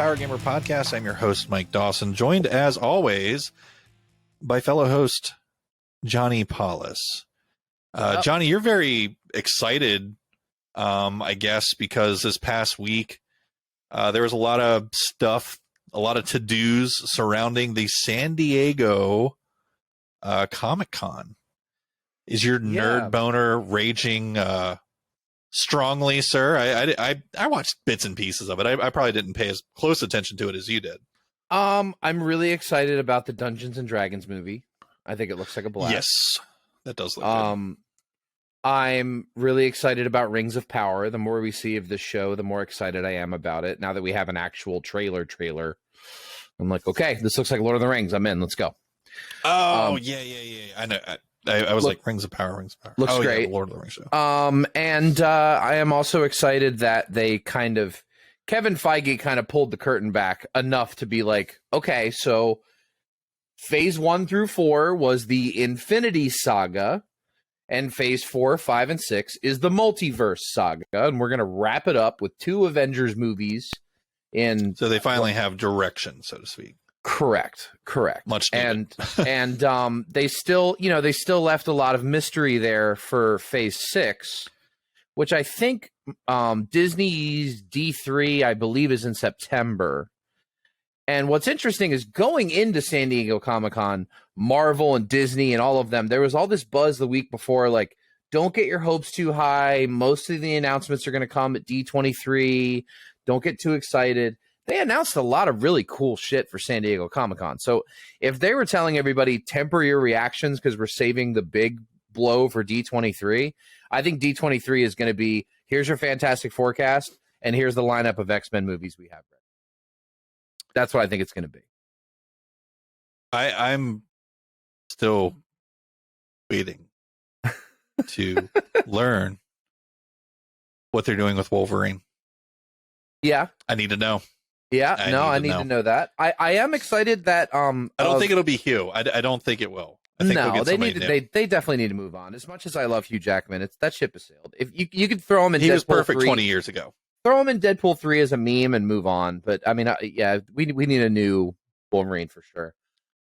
Power Gamer Podcast. I'm your host, Mike Dawson, joined as always by fellow host Johnny Paulus. Johnny, you're very excited, I guess, because this past week there was a lot of stuff, a lot of to-dos surrounding the San Diego Comic-Con. Is your nerd boner raging strongly, sir? I watched bits and pieces of it. I probably didn't pay as close attention to it as you did. I'm really excited about the Dungeons and Dragons movie. I think it looks like a blast. Yes, that does look good. I'm really excited about Rings of Power. The more we see of this show, the more excited I am about it. Now that we have an actual trailer, I'm like, okay, this looks like Lord of the Rings. I'm in. Let's go. Oh, yeah. I know. I was like, Rings of Power. Looks great. Yeah, Lord of the Rings show. And I am also excited that they Kevin Feige kind of pulled the curtain back enough to be like, okay, so phase 1 through 4 was the Infinity Saga, and phase 4, 5, and 6 is the Multiverse Saga, and we're going to wrap it up with 2 Avengers movies. So they finally have direction, so to speak. Correct. Much needed. And they still left a lot of mystery there for phase 6, which I think Disney's D3, I believe, is in September. And what's interesting is going into San Diego Comic-Con, Marvel and Disney and all of them, there was all this buzz the week before, like, don't get your hopes too high. Most of the announcements are going to come at D23. Don't get too excited. They announced a lot of really cool shit for San Diego Comic-Con. So if they were telling everybody temper your reactions because we're saving the big blow for D23, I think D23 is going to be, here's your Fantastic Forecast, and here's the lineup of X-Men movies we have. That's what I think it's going to be. I'm still waiting to learn what they're doing with Wolverine. Yeah. I need to know. Yeah, I need to know that. I am excited that I don't think it'll be Hugh. I don't think it will. I think we'll get they definitely need to move on. As much as I love Hugh Jackman, that ship has sailed. If you could throw him in, he Deadpool was perfect 3, 20 years ago. Throw him in Deadpool 3 as a meme and move on. But I mean, we need a new Wolverine for sure.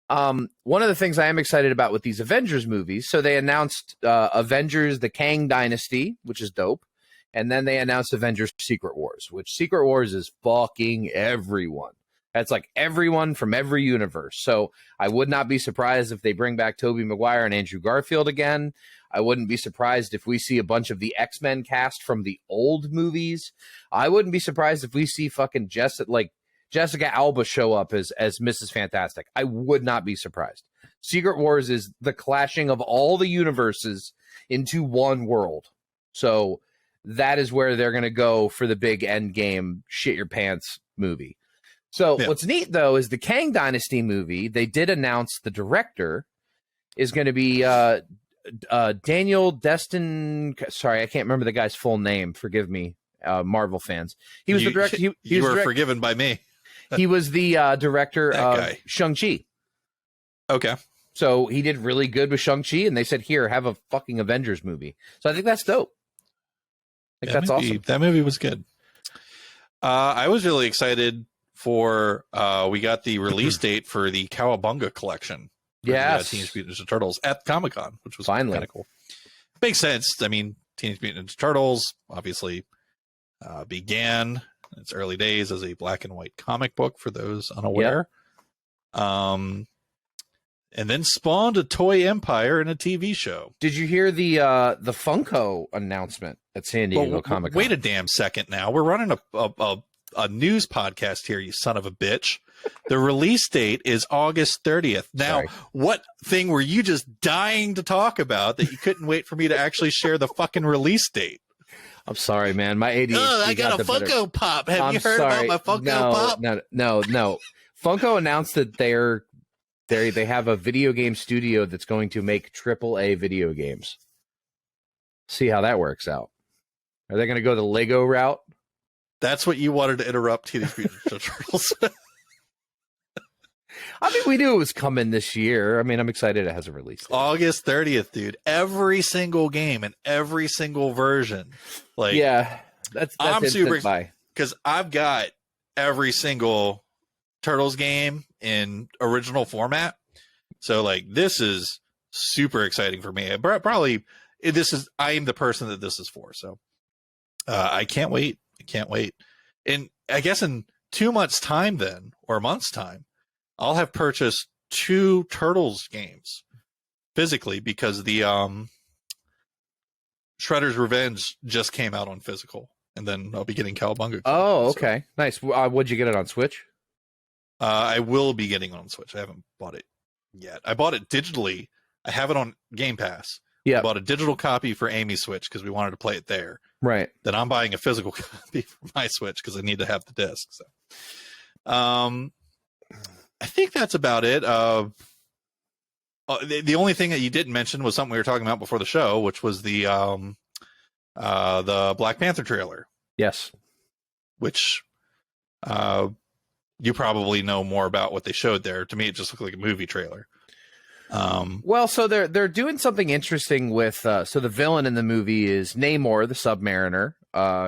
One of the things I am excited about with these Avengers movies, so they announced Avengers: The Kang Dynasty, which is dope. And then they announced Avengers Secret Wars, which Secret Wars is fucking everyone. That's like everyone from every universe. So I would not be surprised if they bring back Tobey Maguire and Andrew Garfield again. I wouldn't be surprised if we see a bunch of the X-Men cast from the old movies. I wouldn't be surprised if we see fucking Jessica Alba show up as Mrs. Fantastic. I would not be surprised. Secret Wars is the clashing of all the universes into one world. So that is where they're going to go for the big end game, shit your pants movie. So What's neat, though, is the Kang Dynasty movie, they did announce the director is going to be Daniel Destin. Sorry, I can't remember the guy's full name. Forgive me, Marvel fans. He was the director. You were forgiven by me. He was the director of Shang-Chi. Okay. So he did really good with Shang-Chi, and they said, here, have a fucking Avengers movie. So I think that's dope. That's awesome. That movie was good. I was really excited for we got the release date for the Cowabunga collection. Yes, Teenage Mutant Ninja Turtles at Comic-Con, which was finally kind of cool. Makes sense. I mean, Teenage Mutant Ninja Turtles obviously began in its early days as a black and white comic book for those unaware. Yep. And then spawned a toy empire and a TV show. Did you hear the Funko announcement at San Diego Comic-Con? Wait a damn second now. We're running a news podcast here, you son of a bitch. The release date is August 30th. Now, what thing were you just dying to talk about that you couldn't wait for me to actually share the fucking release date? I'm sorry, man. My ADHD I got a Funko Pop. Have you heard about my Funko Pop? No. Funko announced that they have a video game studio that's going to make AAA video games. See how that works out. Are they going to go the Lego route? That's what you wanted to interrupt Teenage Mutant Ninja Turtles. I mean, we knew it was coming this year. I mean, I'm excited it has a release date. August 30th, dude. Every single game and every single version. Like, yeah, that's I'm super excited because I've got every single Turtles game in original format. So like this is super exciting for me. Probably I am the person that this is for. So I can't wait. I can't wait. And I guess in 2 months' time then, or a month's time, I'll have purchased 2 Turtles games physically because the Shredder's Revenge just came out on physical. And then I'll be getting Cowabunga. Oh, okay. So. Nice. Would you get it on Switch? I will be getting it on Switch. I haven't bought it yet. I bought it digitally. I have it on Game Pass. Yeah. I bought a digital copy for Amy's Switch because we wanted to play it there. Right. Then I'm buying a physical copy for my Switch because I need to have the disc. So, I think that's about it. The only thing that you didn't mention was something we were talking about before the show, which was the Black Panther trailer. Yes. Which, you probably know more about what they showed there. To me, it just looked like a movie trailer. Well, so they're doing something interesting with so the villain in the movie is Namor the Submariner.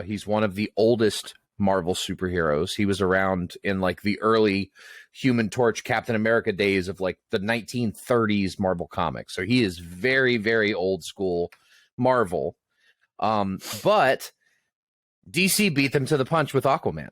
He's one of the oldest Marvel superheroes. He was around in like the early Human Torch, Captain America days of like the 1930s Marvel comics. So he is very, very old school Marvel. But DC beat them to the punch with Aquaman.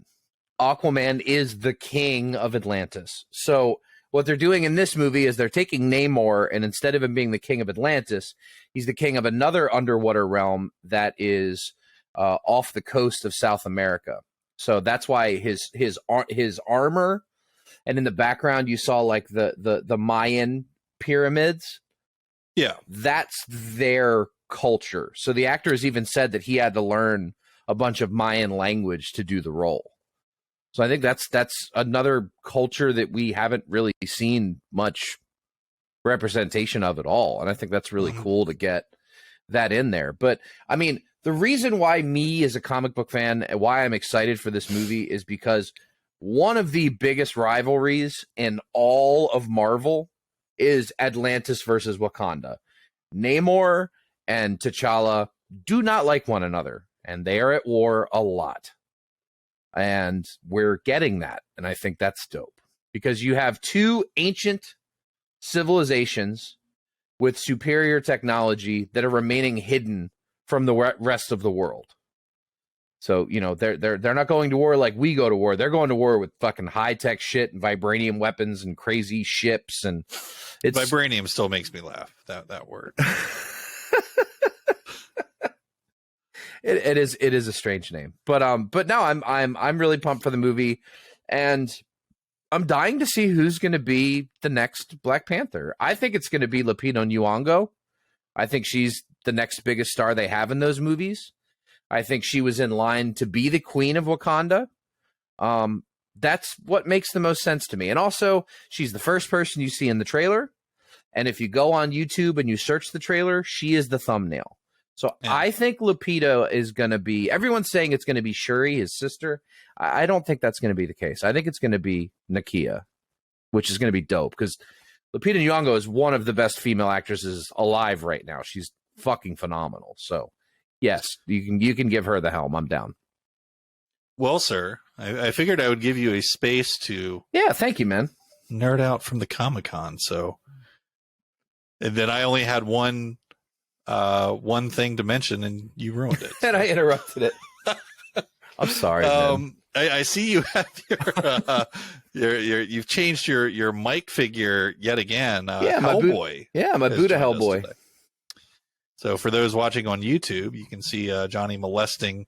Aquaman is the king of Atlantis. So what they're doing in this movie is they're taking Namor, and instead of him being the king of Atlantis, he's the king of another underwater realm that is off the coast of South America. So that's why his armor, and in the background you saw like the Mayan pyramids. Yeah, that's their culture. So the actor has even said that he had to learn a bunch of Mayan language to do the role. So I think that's another culture that we haven't really seen much representation of at all. And I think that's really cool to get that in there. But I mean, the reason why me as a comic book fan, and why I'm excited for this movie is because one of the biggest rivalries in all of Marvel is Atlantis versus Wakanda. Namor and T'Challa do not like one another, and they are at war a lot. And we're getting that. And I think that's dope because you have 2 ancient civilizations with superior technology that are remaining hidden from the rest of the world. So, you know, they're not going to war like we go to war. They're going to war with fucking high-tech shit and vibranium weapons and crazy ships. And it's vibranium still makes me laugh, that word. It is a strange name, but no, I'm really pumped for the movie, and I'm dying to see who's going to be the next Black Panther. I think it's going to be Lupita Nyong'o. I think she's the next biggest star they have in those movies. I think she was in line to be the queen of Wakanda. That's what makes the most sense to me. And also, she's the first person you see in the trailer. And if you go on YouTube and you search the trailer, she is the thumbnail. So yeah. I think Lupita is going to be, everyone's saying it's going to be Shuri, his sister. I don't think that's going to be the case. I think it's going to be Nakia, which is going to be dope because Lupita Nyong'o is one of the best female actresses alive right now. She's fucking phenomenal. So yes, you can give her the helm. I'm down. Well, sir, I figured I would give you a space to thank you, man. Nerd out from the Comic-Con. So, and then I only had one thing to mention, and you ruined it. And I interrupted it. I'm sorry. Man. I see you have you've changed your mic figure yet again. Hellboy. My Buddha Hellboy. Today. So for those watching on YouTube, you can see Johnny molesting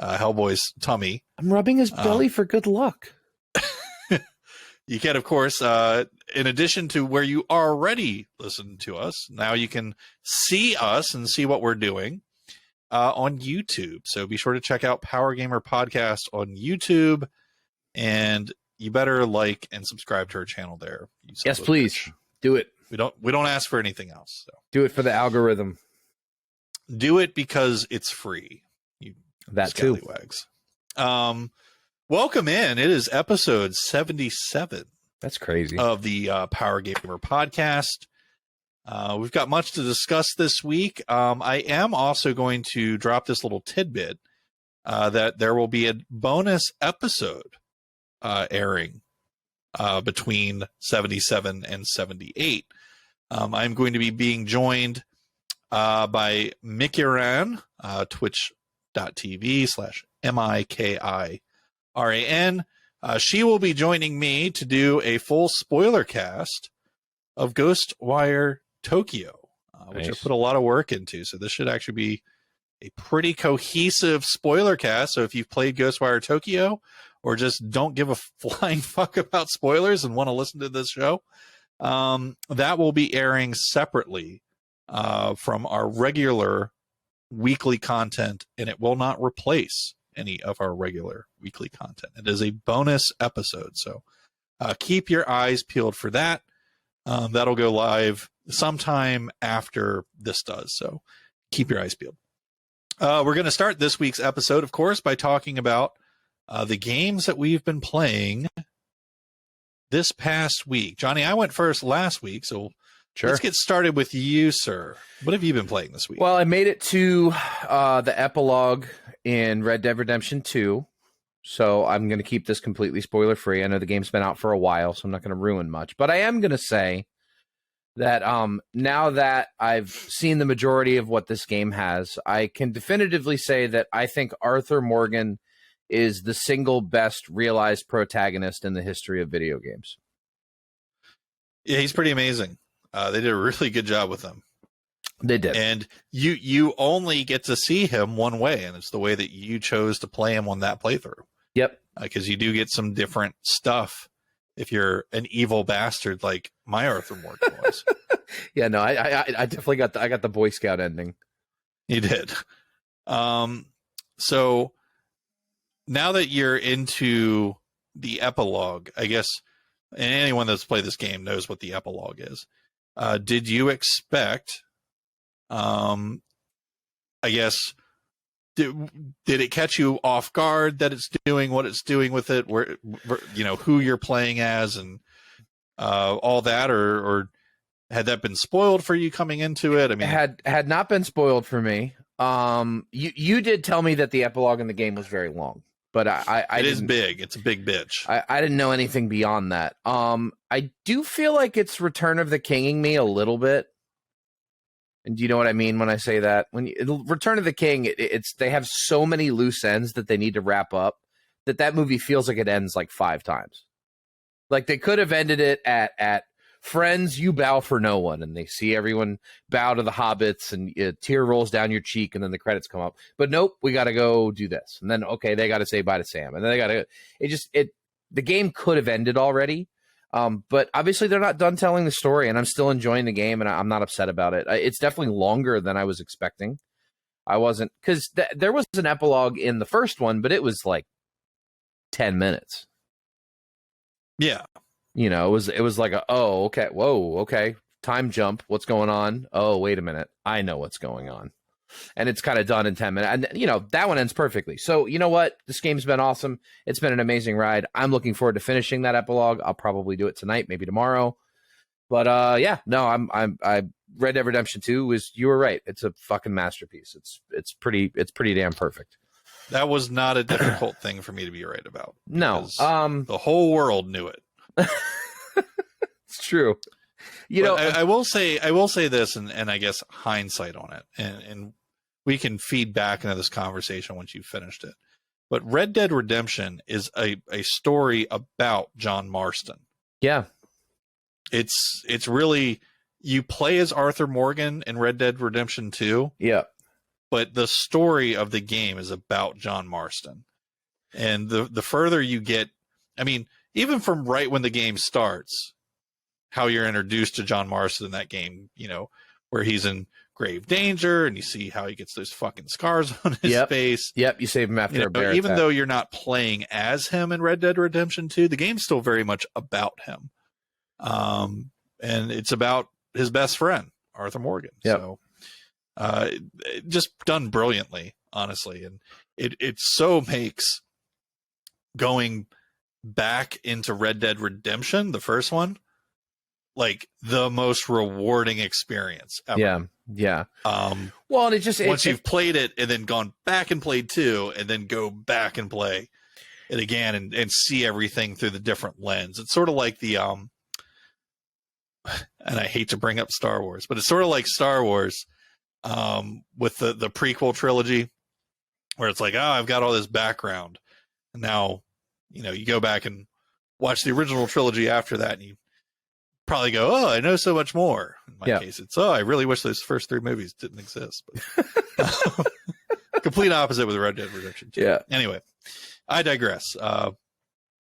Hellboy's tummy. I'm rubbing his belly for good luck. You can, of course, in addition to where you already listen to us, now you can see us and see what we're doing on YouTube. So be sure to check out Power Gamer Podcast on YouTube, and you better like and subscribe to our channel there. Yes, please. Bitch. Do it. We don't ask for anything else. So. Do it for the algorithm. Do it because it's free. You that too. Wags. Welcome in. It is episode 77. That's crazy. Of the Power Gamer Podcast. We've got much to discuss this week. I am also going to drop this little tidbit that there will be a bonus episode airing between 77 and 78. I'm going to be being joined by Mikiran, twitch.tv/MIKIRAN. She will be joining me to do a full spoiler cast of Ghostwire Tokyo, which I put a lot of work into. So this should actually be a pretty cohesive spoiler cast. So if you've played Ghostwire Tokyo or just don't give a flying fuck about spoilers and want to listen to this show, that will be airing separately from our regular weekly content, and it will not replace any of our regular weekly content. It is a bonus episode, so keep your eyes peeled for that. That'll go live sometime after this does, so keep your eyes peeled. We're going to start this week's episode, of course, by talking about the games that we've been playing this past week. Johnny, I went first last week, so let's get started with you, sir. What have you been playing this week? Well, I made it to the epilogue in Red Dead Redemption 2, so I'm going to keep this completely spoiler-free. I know the game's been out for a while, so I'm not going to ruin much. But I am going to say that now that I've seen the majority of what this game has, I can definitively say that I think Arthur Morgan is the single best realized protagonist in the history of video games. Yeah, he's pretty amazing. They did a really good job with him. They did. And you only get to see him one way, and it's the way that you chose to play him on that playthrough. Yep. Because you do get some different stuff if you're an evil bastard like my Arthur Morgan was. Yeah, no, I definitely got the Boy Scout ending. You did. So now that you're into the epilogue, I guess, and anyone that's played this game knows what the epilogue is. Did you expect, I guess, did it catch you off guard that it's doing what it's doing with it, where who you're playing as and all that, or had that been spoiled for you coming into it? I mean, had not been spoiled for me. You did tell me that the epilogue in the game was very long, but it is big. It's a big bitch. I didn't know anything beyond that. I do feel like it's Return of the Kinging me a little bit. And do you know what I mean when I say that? Return of the King, they have so many loose ends that they need to wrap up that movie feels like it ends like 5 times. Like they could have ended it at friends, you bow for no one, and they see everyone bow to the hobbits, and a tear rolls down your cheek, and then the credits come up. But nope, we got to go do this, and then okay, they got to say bye to Sam, and then they got to. The game could have ended already. But obviously they're not done telling the story, and I'm still enjoying the game, and I'm not upset about it. It's definitely longer than I was expecting. I wasn't, because there was an epilogue in the first one, but it was like 10 minutes. Yeah. It was like okay, time jump. What's going on? Oh, wait a minute. I know what's going on. And it's kind of done in 10 minutes. And, that one ends perfectly. So, you know what? This game's been awesome. It's been an amazing ride. I'm looking forward to finishing that epilogue. I'll probably do it tonight, maybe tomorrow. But, Red Dead Redemption 2 you were right. It's a fucking masterpiece. It's pretty damn perfect. That was not a difficult thing for me to be right about. No. The whole world knew it. It's true. I will say this, and I guess hindsight on it, and we can feed back into this conversation once you've finished it. But Red Dead Redemption is a story about John Marston. Yeah. It's really, you play as Arthur Morgan in Red Dead Redemption 2. Yeah. But the story of the game is about John Marston. And the further you get, I mean, even from right when the game starts, how you're introduced to John Marston in that game, where he's in grave danger, and you see how he gets those fucking scars on his face. Yep, you save him after a bear even attack. Though you're not playing as him in Red Dead Redemption 2, the game's still very much about him. And it's about his best friend, Arthur Morgan. Yep. So just done brilliantly, honestly. And it so makes going back into Red Dead Redemption, the first one, like the most rewarding experience ever. Yeah. Once you've played it and then gone back and played 2 and then go back and play it again and see everything through the different lens. It's sort of like the and I hate to bring up Star Wars, but it's sort of like Star Wars with the prequel trilogy, where it's like, oh, I've got all this background, and now you go back and watch the original trilogy after that, and you probably go, oh, I know so much more. In my case, it's, oh, I really wish those first 3 movies didn't exist. But complete opposite with Red Dead Redemption 2. Yeah. Anyway, I digress.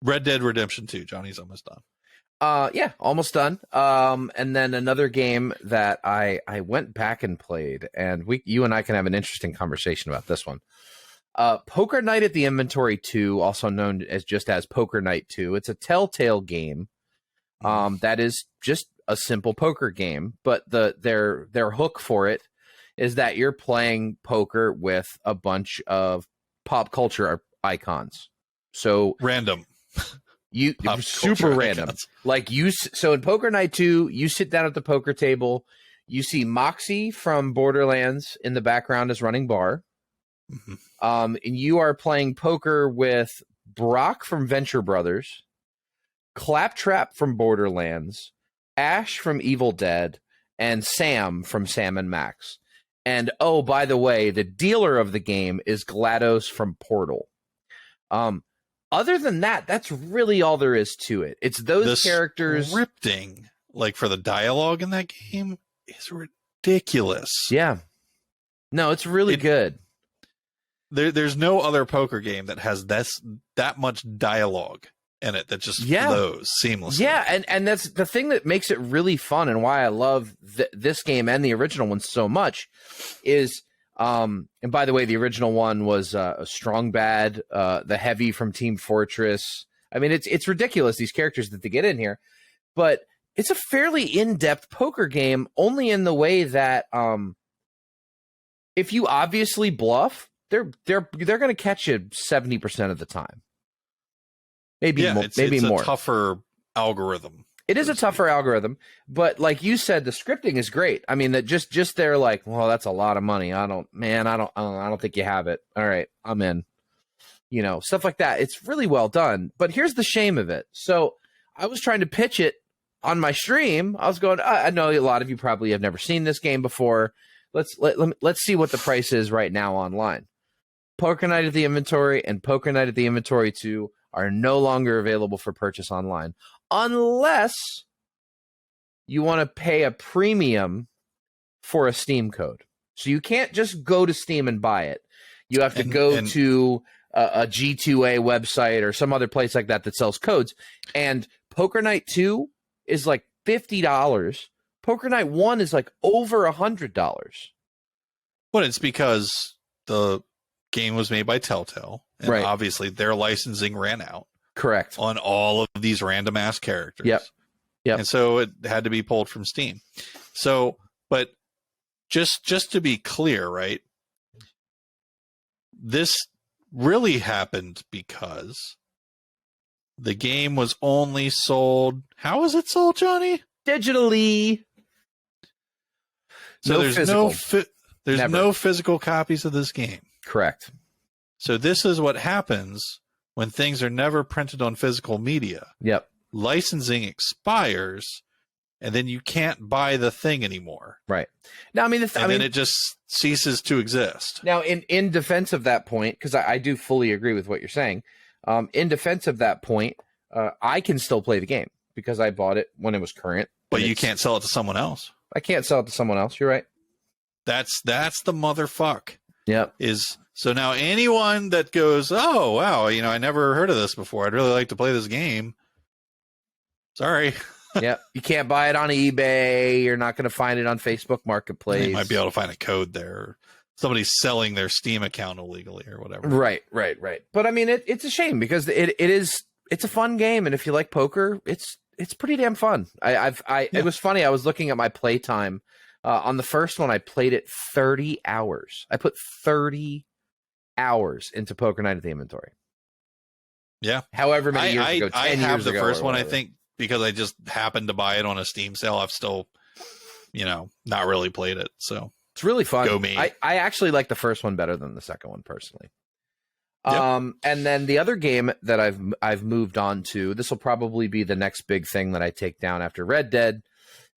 Red Dead Redemption 2. Johnny's almost done. Yeah, almost done. And then another game that I went back and played, and you and I can have an interesting conversation about this one. Poker Night at the Inventory 2, also known as Poker Night 2. It's a Telltale game. That is just a simple poker game, but their hook for it is that you're playing poker with a bunch of pop culture icons. So random. Super random. Icons. Like so in Poker Night 2, you sit down at the poker table, you see Moxie from Borderlands in the background as running bar. And you are playing poker with Brock from Venture Brothers, Claptrap from Borderlands, Ash from Evil Dead, and Sam from Sam and Max. And oh, by the way, the dealer of the game is GLaDOS from Portal. Other than that, that's really all there is to it. It's those characters. Scripting, like for the dialogue in that game, is ridiculous. Yeah. No, it's really good. There's no other poker game that has that much dialogue in it that just flows seamlessly. Yeah, and that's the thing that makes it really fun, and why I love this game and the original one so much is, and by the way, the original one was a Strong Bad, the Heavy from Team Fortress. I mean, it's ridiculous, these characters that they get in here, but it's a fairly in-depth poker game, only in the way that if you obviously bluff, they're going to catch you 70% of the time. Maybe more. It's a tougher algorithm. It is a tougher algorithm, but like you said, the scripting is great. I mean, that just they're like, well, that's a lot of money. I don't think you have it. All right, I'm in. Stuff like that. It's really well done. But here's the shame of it. So I was trying to pitch it on my stream. I was going, I know a lot of you probably have never seen this game before. Let's see what the price is right now online. Poker Night at the Inventory and Poker Night at the Inventory 2 are no longer available for purchase online, unless you want to pay a premium for a Steam code. So you can't just go to Steam and buy it. You have to go to a G2A website or some other place like that sells codes. And Poker Night 2 is like $50. Poker Night 1 is like over $100. Well, it's because the game was made by Telltale, and obviously their licensing ran out. Correct. On all of these random ass characters. Yep. And so it had to be pulled from Steam. So, but just to be clear, right? This really happened because the game was only sold. How was it sold, Johnny? Digitally. So there's no physical copies of this game. Correct. So this is what happens when things are never printed on physical media. Yep. Licensing expires, and then you can't buy the thing anymore. Right. Now, I mean, then it just ceases to exist. Now, in defense of that point, because I do fully agree with what you're saying, in defense of that point, I can still play the game because I bought it when it was current. But you can't sell it to someone else. I can't sell it to someone else. You're right. That's the motherfuck. Yep. So now anyone that goes, oh, wow, I never heard of this before. I'd really like to play this game. Sorry. Yep. You can't buy it on eBay. You're not going to find it on Facebook Marketplace. You might be able to find a code there. Somebody's selling their Steam account illegally or whatever. Right. But I mean, it's a shame because it's a fun game. And if you like poker, it's pretty damn fun. It was funny. I was looking at my play time. On the first one, I played it 30 hours. I put 30 hours into Poker Night at the Inventory. Yeah. However many years ago, 10 I have years the ago first one, I think, because I just happened to buy it on a Steam sale. I've still, not really played it. So it's really fun. Go me. I actually like the first one better than the second one, personally. And then the other game that I've moved on to, this will probably be the next big thing that I take down after Red Dead,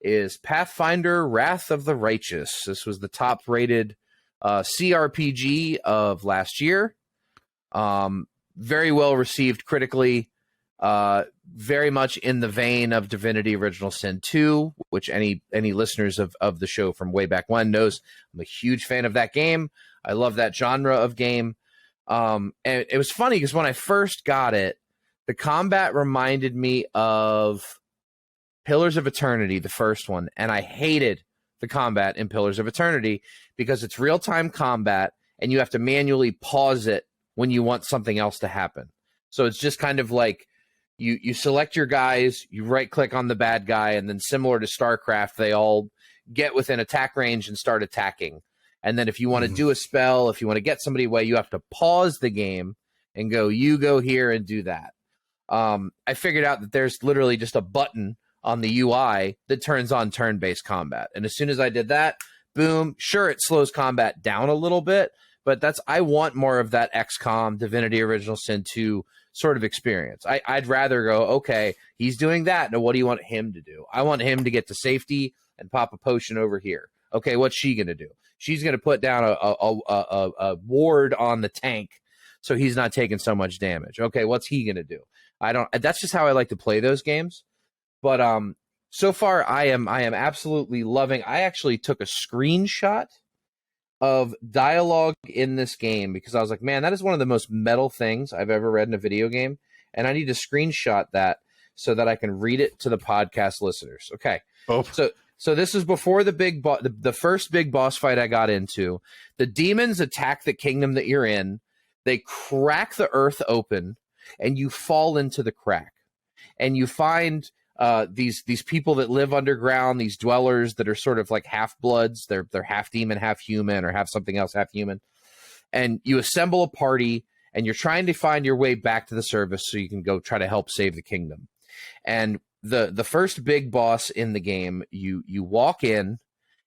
is Pathfinder Wrath of the Righteous. This was the top rated CRPG of last year. Very well received critically. Very much in the vein of Divinity Original Sin 2, which any listeners of the show from way back when knows I'm a huge fan of that game. I love that genre of game. And it was funny because when I first got it, the combat reminded me of Pillars of Eternity, the first one, and I hated the combat in Pillars of Eternity because it's real-time combat and you have to manually pause it when you want something else to happen. So it's just kind of like you select your guys, you right-click on the bad guy, and then similar to StarCraft, they all get within attack range and start attacking. And then if you want to do a spell, if you want to get somebody away, you have to pause the game and go, you go here and do that. I figured out that there's literally just a button on the UI that turns on turn-based combat. And as soon as I did that, boom, sure, it slows combat down a little bit, but I want more of that XCOM, Divinity Original Sin 2 sort of experience. I'd rather go, okay, he's doing that. Now, what do you want him to do? I want him to get to safety and pop a potion over here. Okay, what's she going to do? She's going to put down a ward on the tank so he's not taking so much damage. Okay, what's he going to do? That's just how I like to play those games. But so far I am absolutely loving. I actually took a screenshot of dialogue in this game because I was like, man, that is one of the most metal things I've ever read in a video game, and I need to screenshot that so that I can read it to the podcast listeners. Okay. Oh. So this is before the first big boss fight I got into. The demons attack the kingdom that you're in. They crack the earth open, and you fall into the crack. And you find these people that live underground, these dwellers that are sort of like half-bloods. They're half demon, half human, or half something else, half human. And you assemble a party, and you're trying to find your way back to the surface so you can go try to help save the kingdom. And the first big boss in the game, you walk in,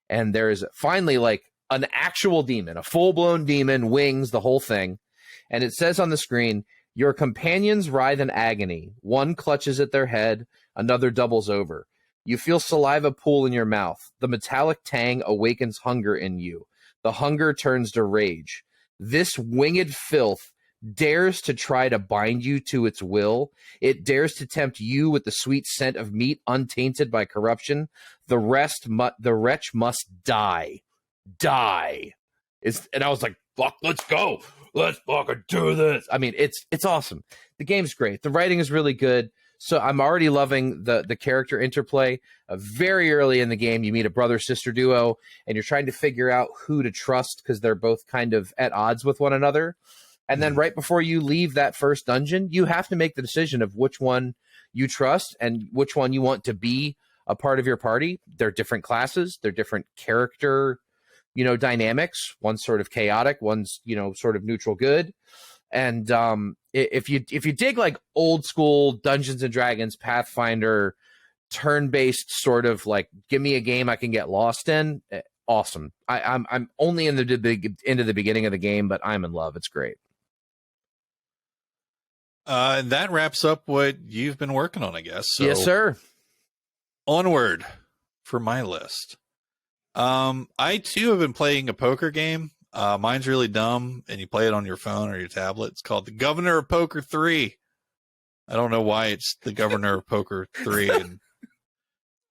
and there is finally like an actual demon, a full-blown demon, wings, the whole thing. And it says on the screen, your companions writhe in agony. One clutches at their head, another doubles over. You feel saliva pool in your mouth. The metallic tang awakens hunger in you. The hunger turns to rage. This winged filth dares to try to bind you to its will. It dares to tempt you with the sweet scent of meat untainted by corruption. The wretch must die. Die. And I was like, fuck, let's go. Let's fucking do this. I mean, it's awesome. The game's great. The writing is really good. So I'm already loving the character interplay. Very early in the game, you meet a brother-sister duo, and you're trying to figure out who to trust because they're both kind of at odds with one another. And then right before you leave that first dungeon, you have to make the decision of which one you trust and which one you want to be a part of your party. They're different classes. They're different character, dynamics. One's sort of chaotic. One's, sort of neutral good. And if you dig like old school Dungeons and Dragons, Pathfinder, turn-based sort of like, give me a game I can get lost in, awesome. I'm only into the beginning of the game, but I'm in love. It's great. That wraps up what you've been working on, I guess. So yes, sir. Onward for my list. I too have been playing a poker game. Mine's really dumb, and you play it on your phone or your tablet. It's called the Governor of Poker 3. I don't know why it's the Governor of Poker 3, and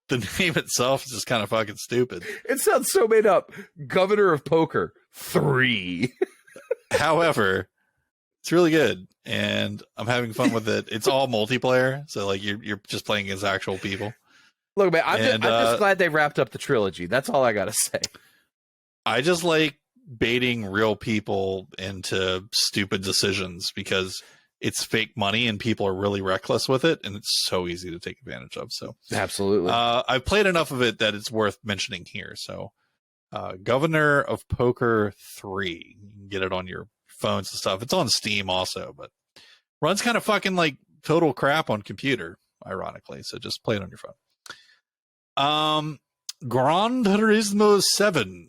the name itself is just kind of fucking stupid. It sounds so made up. Governor of Poker 3. However, it's really good, and I'm having fun with it. It's all multiplayer, so like you're just playing as actual people. Look, man, I'm just glad they wrapped up the trilogy. That's all I gotta say. I just like baiting real people into stupid decisions because it's fake money and people are really reckless with it, and it's so easy to take advantage of. So absolutely, I've played enough of it that it's worth mentioning here. So Governor of Poker 3, you can get it on your phones and stuff. It's on Steam also, but runs kind of fucking like total crap on computer, ironically. So just play it on your phone. Gran Turismo 7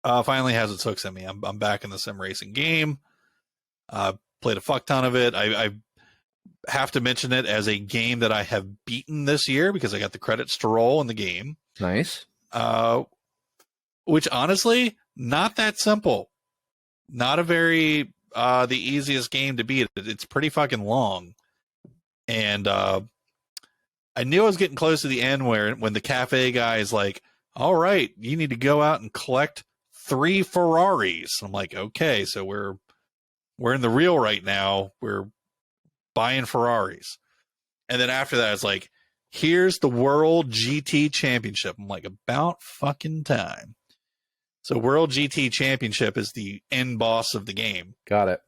finally has its hooks in me. I'm back in the sim racing game. Played a fuck ton of it. I have to mention it as a game that I have beaten this year because I got the credits to roll in the game. Nice. Which honestly, not that simple. Not a very the easiest game to beat. It's pretty fucking long. And I knew I was getting close to the end when the cafe guy is like, all right, you need to go out and collect 3 Ferraris. I'm like, okay, so we're in the real right now. We're buying Ferraris. And then after that, it's like, here's the World GT Championship. I'm like, about fucking time. So World GT Championship is the end boss of the game. Got it.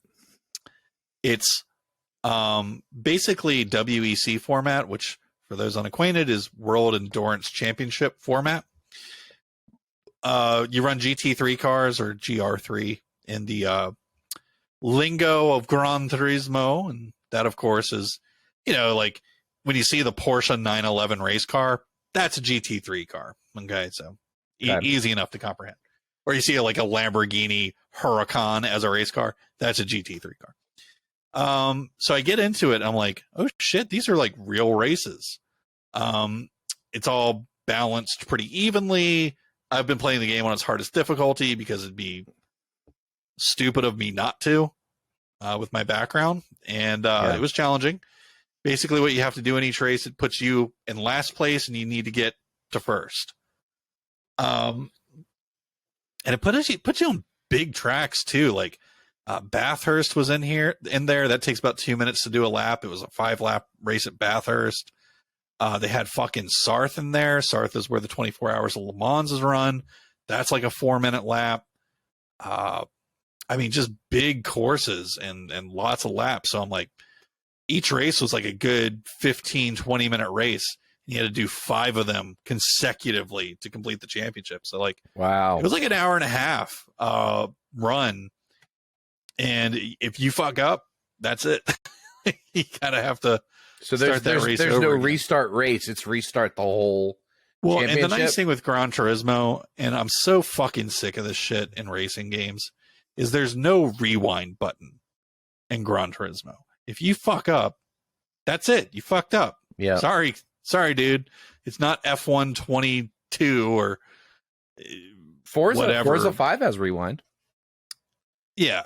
It's basically WEC format, which for those unacquainted is World Endurance Championship format. You run GT3 cars or GR3 in the lingo of Gran Turismo, and that of course is, like when you see the Porsche 911 race car, that's a GT3 car. Okay, so easy enough to comprehend. Or you see like a Lamborghini Huracan as a race car, that's a GT3 car. So I get into it, and I'm like, oh shit, these are like real races. It's all balanced pretty evenly. I've been playing the game on its hardest difficulty because it'd be stupid of me not to with my background. And it was challenging. Basically what you have to do in each race, it puts you in last place and you need to get to first. And it puts you on big tracks too. Like Bathurst was in there. That takes about 2 minutes to do a lap. It was a 5-lap race at Bathurst. They had fucking Sarth in there. Sarth is where the 24 Hours of Le Mans is run. That's like a 4-minute lap. I mean, just big courses and lots of laps. So I'm like, each race was like a good 15, 20-minute race. You had to do 5 of them consecutively to complete the championship. So like, wow, it was like an hour and a half run. And if you fuck up, that's it. You kind of have to. So there's no again. Restart race. It's restart the whole. Well, and the nice thing with Gran Turismo, and I'm so fucking sick of this shit in racing games, is there's no rewind button in Gran Turismo. If you fuck up, that's it. You fucked up. Yeah. Sorry, dude. It's not F1 22 or whatever. Forza 5 has rewind. Yeah.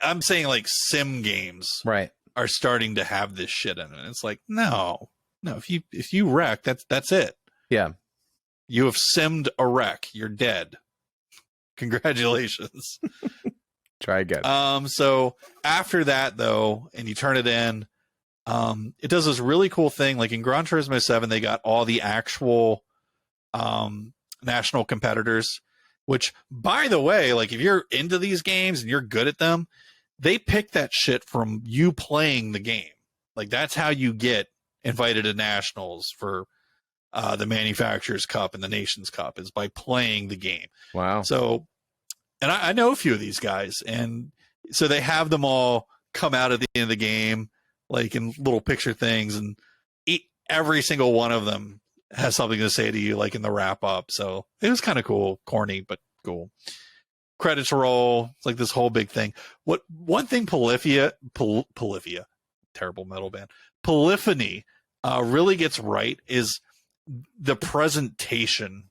I'm saying like sim games are starting to have this shit in it. It's like, no. If you wreck, that's it. Yeah. You have simmed a wreck. You're dead. Congratulations. Try again. So after that though, and you turn it in, it does this really cool thing. Like in Gran Turismo 7, they got all the actual national competitors, which, by the way, like if you're into these games and you're good at them, they pick that shit from you playing the game. Like that's how you get invited to nationals for the Manufacturers Cup and the Nations Cup, is by playing the game. Wow. So, and I know a few of these guys, and so they have them all come out at the end of the game, like in little picture things, and every single one of them has something to say to you, like in the wrap up. So it was kind of cool, corny, but cool. Credits roll. It's like this whole big thing. One thing Polyphia, terrible metal band, Polyphony really gets right is the presentation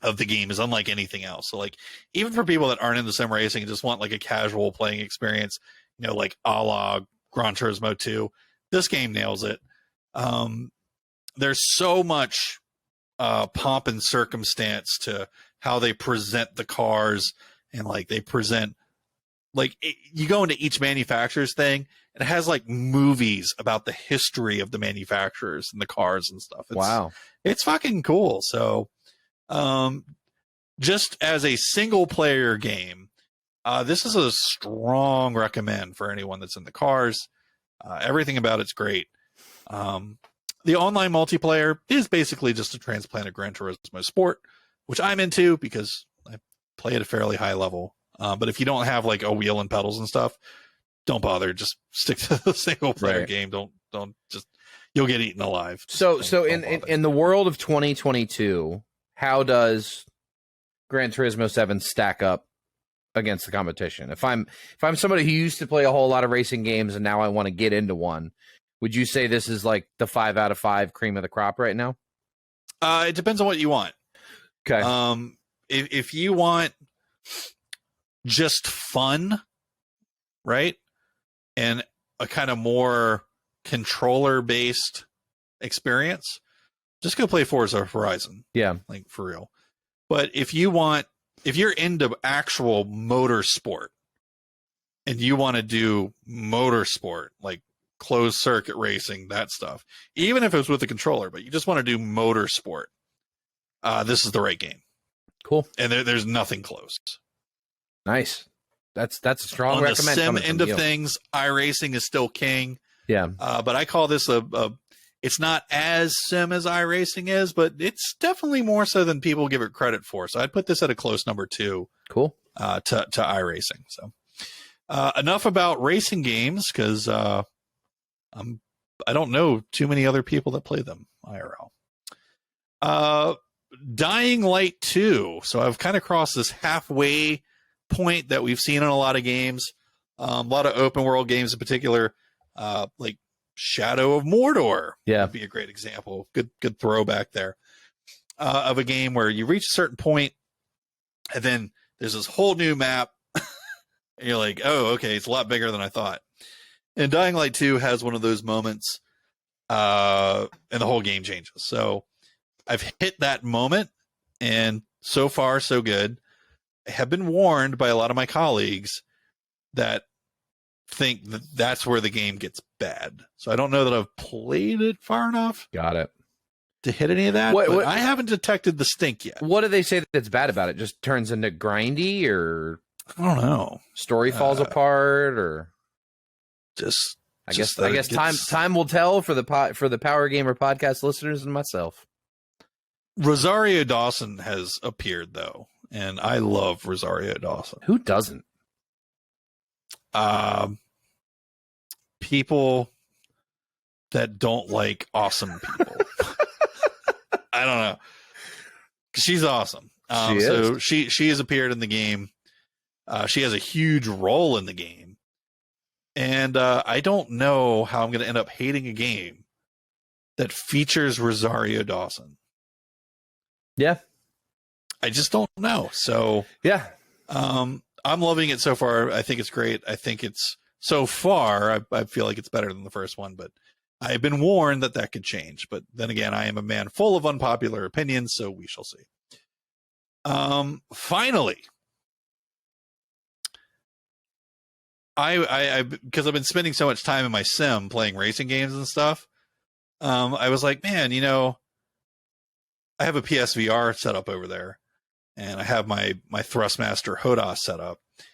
of the game is unlike anything else. So like, even for people that aren't into sim racing and just want like a casual playing experience, like a la Gran Turismo 2, this game nails it. There's so much pomp and circumstance to how they present the cars, and like they present, like you go into each manufacturer's thing, and it has like movies about the history of the manufacturers and the cars and stuff. Wow. It's fucking cool. So just as a single player game, this is a strong recommend for anyone that's in the cars. Everything about it's great. The online multiplayer is basically just a transplant of Gran Turismo Sport, which I'm into because I play at a fairly high level. But if you don't have like a wheel and pedals and stuff, don't bother. Just stick to the single player game. Don't just, you'll get eaten alive. So in the world of 2022, how does Gran Turismo 7 stack up against the competition? If I'm somebody who used to play a whole lot of racing games and now I want to get into one, would you say this is like the 5 out of 5 cream of the crop right now? It depends on what you want. Okay. If you want just fun, right, and a kind of more controller-based experience, just go play Forza Horizon. Yeah. Like, for real. But if you're into actual motorsport and you want to do motorsport, like closed circuit racing, that stuff, even if it was with a controller, but you just want to do motorsport, this is the right game. Cool. And there's nothing close. Nice. That's a strong On the recommend. sim end of things, iRacing is still king. Yeah. But I call this it's not as sim as iRacing is, but it's definitely more so than people give it credit for. So I'd put this at a close number 2. Cool. To iRacing. So enough about racing games, because I don't know too many other people that play them IRL. Dying Light 2. So I've kind of crossed this halfway point that we've seen in a lot of games, a lot of open world games in particular, like Shadow of Mordor. Yeah, would be a great example. Good throwback there, of a game where you reach a certain point and then there's this whole new map and you're like, oh, okay, it's a lot bigger than I thought. And Dying Light 2 has one of those moments, and the whole game changes. So I've hit that moment, and so far so good. I have been warned by a lot of my colleagues that think that that's where the game gets bad. So I don't know that I've played it far enough. Got it. To hit any of that. But I haven't detected the stink yet. What do they say that's bad about it? Just turns into grindy, or I don't know. Story falls apart, or I guess time will tell for the Power Gamer podcast listeners and myself. Rosario Dawson has appeared though, and I love Rosario Dawson. Who doesn't? People that don't like awesome people. I don't know. She's awesome. So she has appeared in the game. She has a huge role in the game. And I don't know how I'm going to end up hating a game that features Rosario Dawson. Yeah. I just don't know. So yeah. I'm loving it so far. I think it's great. I think it's so far, I feel like it's better than the first one, but I've been warned that could change. But then again, I am a man full of unpopular opinions, so we shall see. Finally, I because I've been spending so much time in my sim playing racing games and stuff, I was like, man, I have a PSVR set up over there, and I have my Thrustmaster Hodos set up. I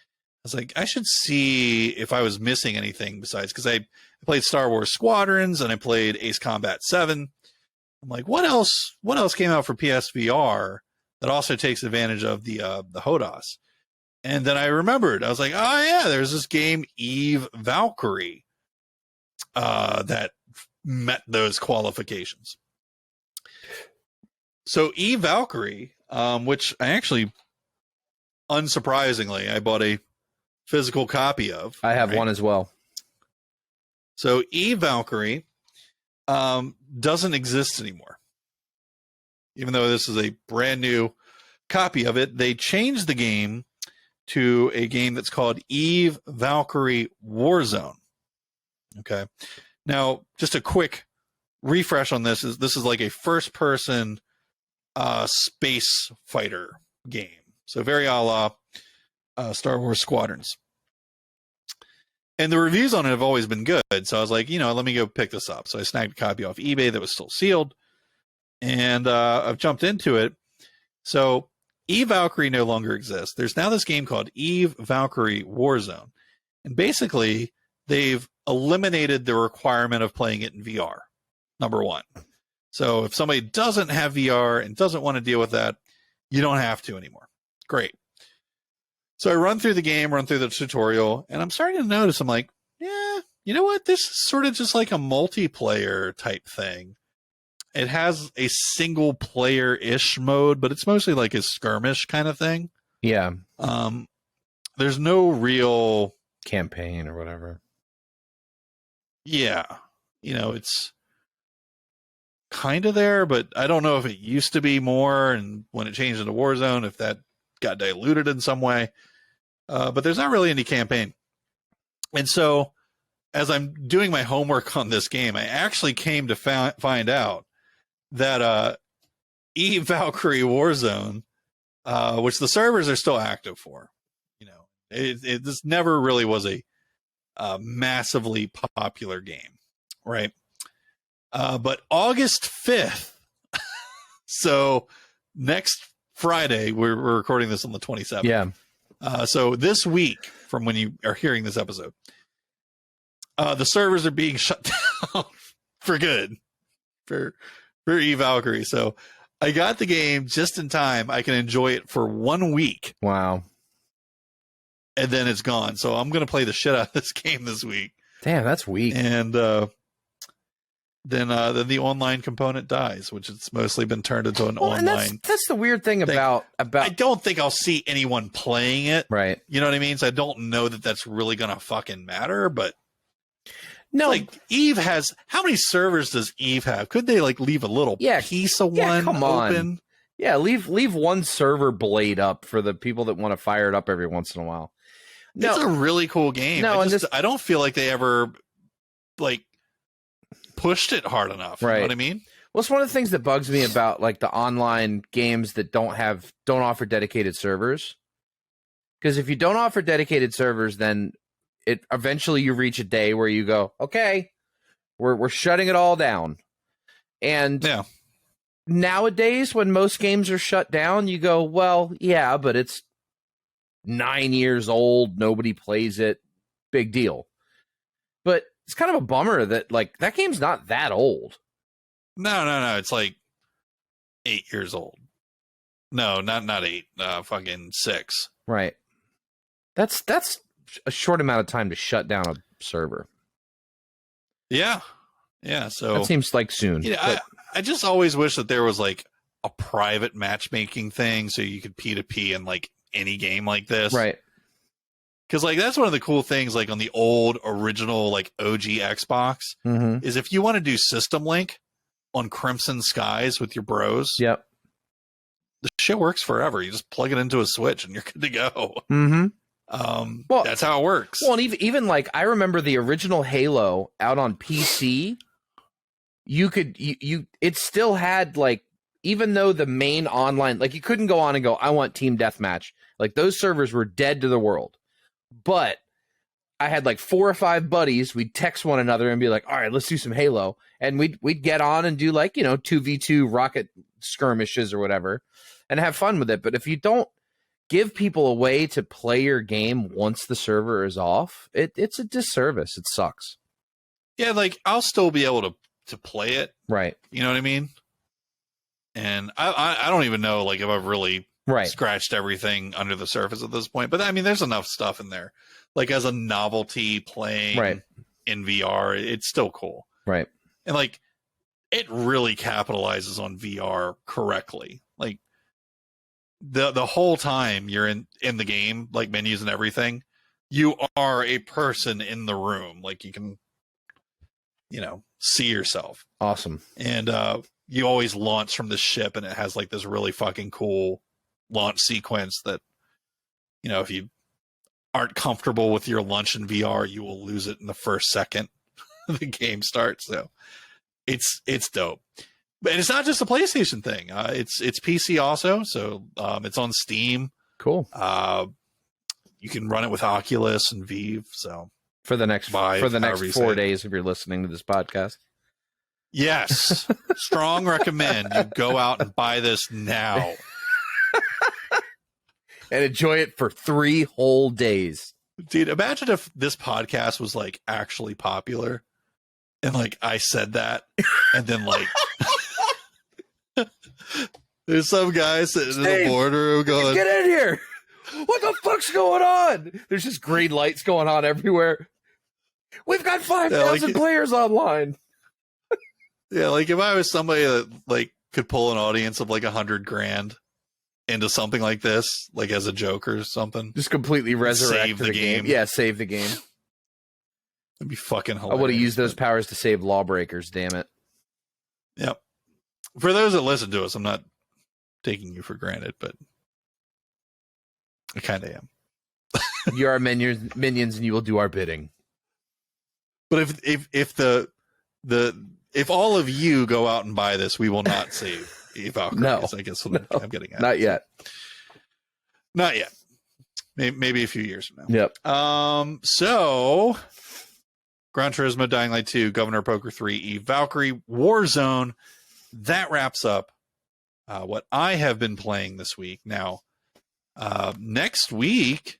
was like, I should see if I was missing anything besides, because I played Star Wars Squadrons and I played Ace Combat 7. I'm like, what else came out for PSVR that also takes advantage of the Hodos? And then I remembered, I was like, oh yeah, there's this game Eve Valkyrie that met those qualifications. So Eve Valkyrie, which I actually, unsurprisingly, I bought a physical copy of. I have one as well. So Eve Valkyrie doesn't exist anymore. Even though this is a brand new copy of it, they changed the game to a game that's called Eve Valkyrie Warzone. Okay. Now, just a quick refresh on this is like a first-person space fighter game. So very a la Star Wars Squadrons. And the reviews on it have always been good. So I was like, let me go pick this up. So I snagged a copy off eBay that was still sealed. And I've jumped into it. So Eve Valkyrie no longer exists. There's now this game called Eve Valkyrie Warzone. And basically, they've eliminated the requirement of playing it in VR, number one. So if somebody doesn't have VR and doesn't want to deal with that, you don't have to anymore. Great. So I run through the game, run through the tutorial, and I'm starting to notice, I'm like, yeah, you know what? This is sort of just like a multiplayer type thing. It has a single player-ish mode, but it's mostly like a skirmish kind of thing. Yeah. there's no real campaign or whatever. Yeah, it's kind of there, but I don't know if it used to be more, and when it changed into Warzone, if that got diluted in some way. But there's not really any campaign. And so, as I'm doing my homework on this game, I actually came to find out that Valkyrie Warzone, which the servers are still active for, this never really was a massively popular game, right? But August 5th, so next Friday, we're recording this on the 27th. Yeah. So this week, from when you are hearing this episode, the servers are being shut down for good for Valkyrie. So I got the game just in time. I can enjoy it for 1 week. Wow. And then it's gone. So I'm going to play the shit out of this game this week. Damn, that's weak. And then the online component dies, which it's mostly been turned into an online. And that's the weird thing about. I don't think I'll see anyone playing it. Right. You know what I mean? So I don't know that that's really going to fucking matter, but. No, like Eve has, how many servers does Eve have? Could they like leave a little piece of one open? On. Yeah, leave one server blade up for the people that want to fire it up every once in a while. No, it's a really cool game. No, I don't feel like they ever like pushed it hard enough. Right. You know what I mean? Well, it's one of the things that bugs me about like the online games that don't offer dedicated servers. Because if you don't offer dedicated servers, then eventually you reach a day where you go, okay, we're shutting it all down. And nowadays, when most games are shut down, you go, well, yeah, but it's 9 years old, nobody plays it, big deal. But it's kind of a bummer that like that game's not that old. No, it's like 8 years old. No, not 8, fucking 6. Right. That's a short amount of time to shut down a server. Yeah. So that seems like soon. I just always wish that there was like a private matchmaking thing so you could P2P in like any game like this. Right. Because like that's one of the cool things like on the old original like OG Xbox is if you want to do System Link on Crimson Skies with your bros. Yep. The shit works forever. You just plug it into a Switch and you're good to go. Mm-hmm. Well, that's how it works. Well, and even like I remember the original Halo out on PC. You could it still had like, even though the main online, like you couldn't go on and go, I want team deathmatch. Like those servers were dead to the world. But I had like 4 or 5 buddies. We'd text one another and be like, all right, let's do some Halo. And we'd get on and do like, 2v2 rocket skirmishes or whatever and have fun with it. But if you don't give people a way to play your game once the server is off, it's a disservice. It sucks. Yeah, like I'll still be able to play it. Right. You know what I mean? And I don't even know like if I've really scratched everything under the surface at this point. But I mean, there's enough stuff in there. Like as a novelty playing in VR, it's still cool. Right. And like it really capitalizes on VR correctly. Like the whole time you're in the game, like menus and everything, you are a person in the room. Like you can, see yourself. Awesome. And you always launch from the ship and it has like this really fucking cool launch sequence that, if you aren't comfortable with your launch in VR, you will lose it in the first second the game starts. So it's dope. But it's not just a PlayStation thing. It's PC also. So it's on Steam. Cool. You can run it with Oculus and Vive. So for the next 4 days, if you're listening to this podcast. Yes. Strong recommend you go out and buy this now. And enjoy it for 3 whole days. Dude, imagine if this podcast was like actually popular and like I said that and then like there's some guy sitting in the boardroom going, get in here. What the fuck's going on? There's just green lights going on everywhere. We've got 5,000 players online. Yeah, like if I was somebody that like could pull an audience of like 100 grand into something like this, like as a joke or something. Just completely resurrect Save the game. Yeah, save the game. It'd be fucking I hilarious. would have used those powers to save lawbreakers, damn it. Yep. For those that listen to us, I'm not taking you for granted, but I kind of am. You're our minions and you will do our bidding. But if all of you go out and buy this, we will not save Valkyrie. No. I guess what I'm getting at. Not yet. Not yet. Maybe a few years from now. Yep. So Gran Turismo, Dying Light 2, Governor Poker 3, Valkyrie Warzone. That wraps up what I have been playing this week. Now, next week,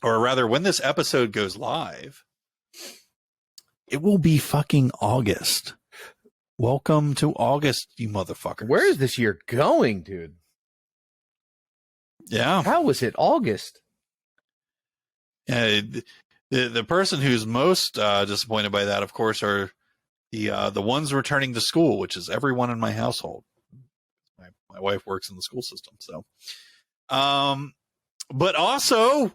or rather when this episode goes live, it will be fucking August. Welcome to August, you motherfuckers. Where is this year going, dude? Yeah. How was it August? The person who's most disappointed by that, of course, are the ones returning to school, which is everyone in my household. My wife works in the school system, so. But also,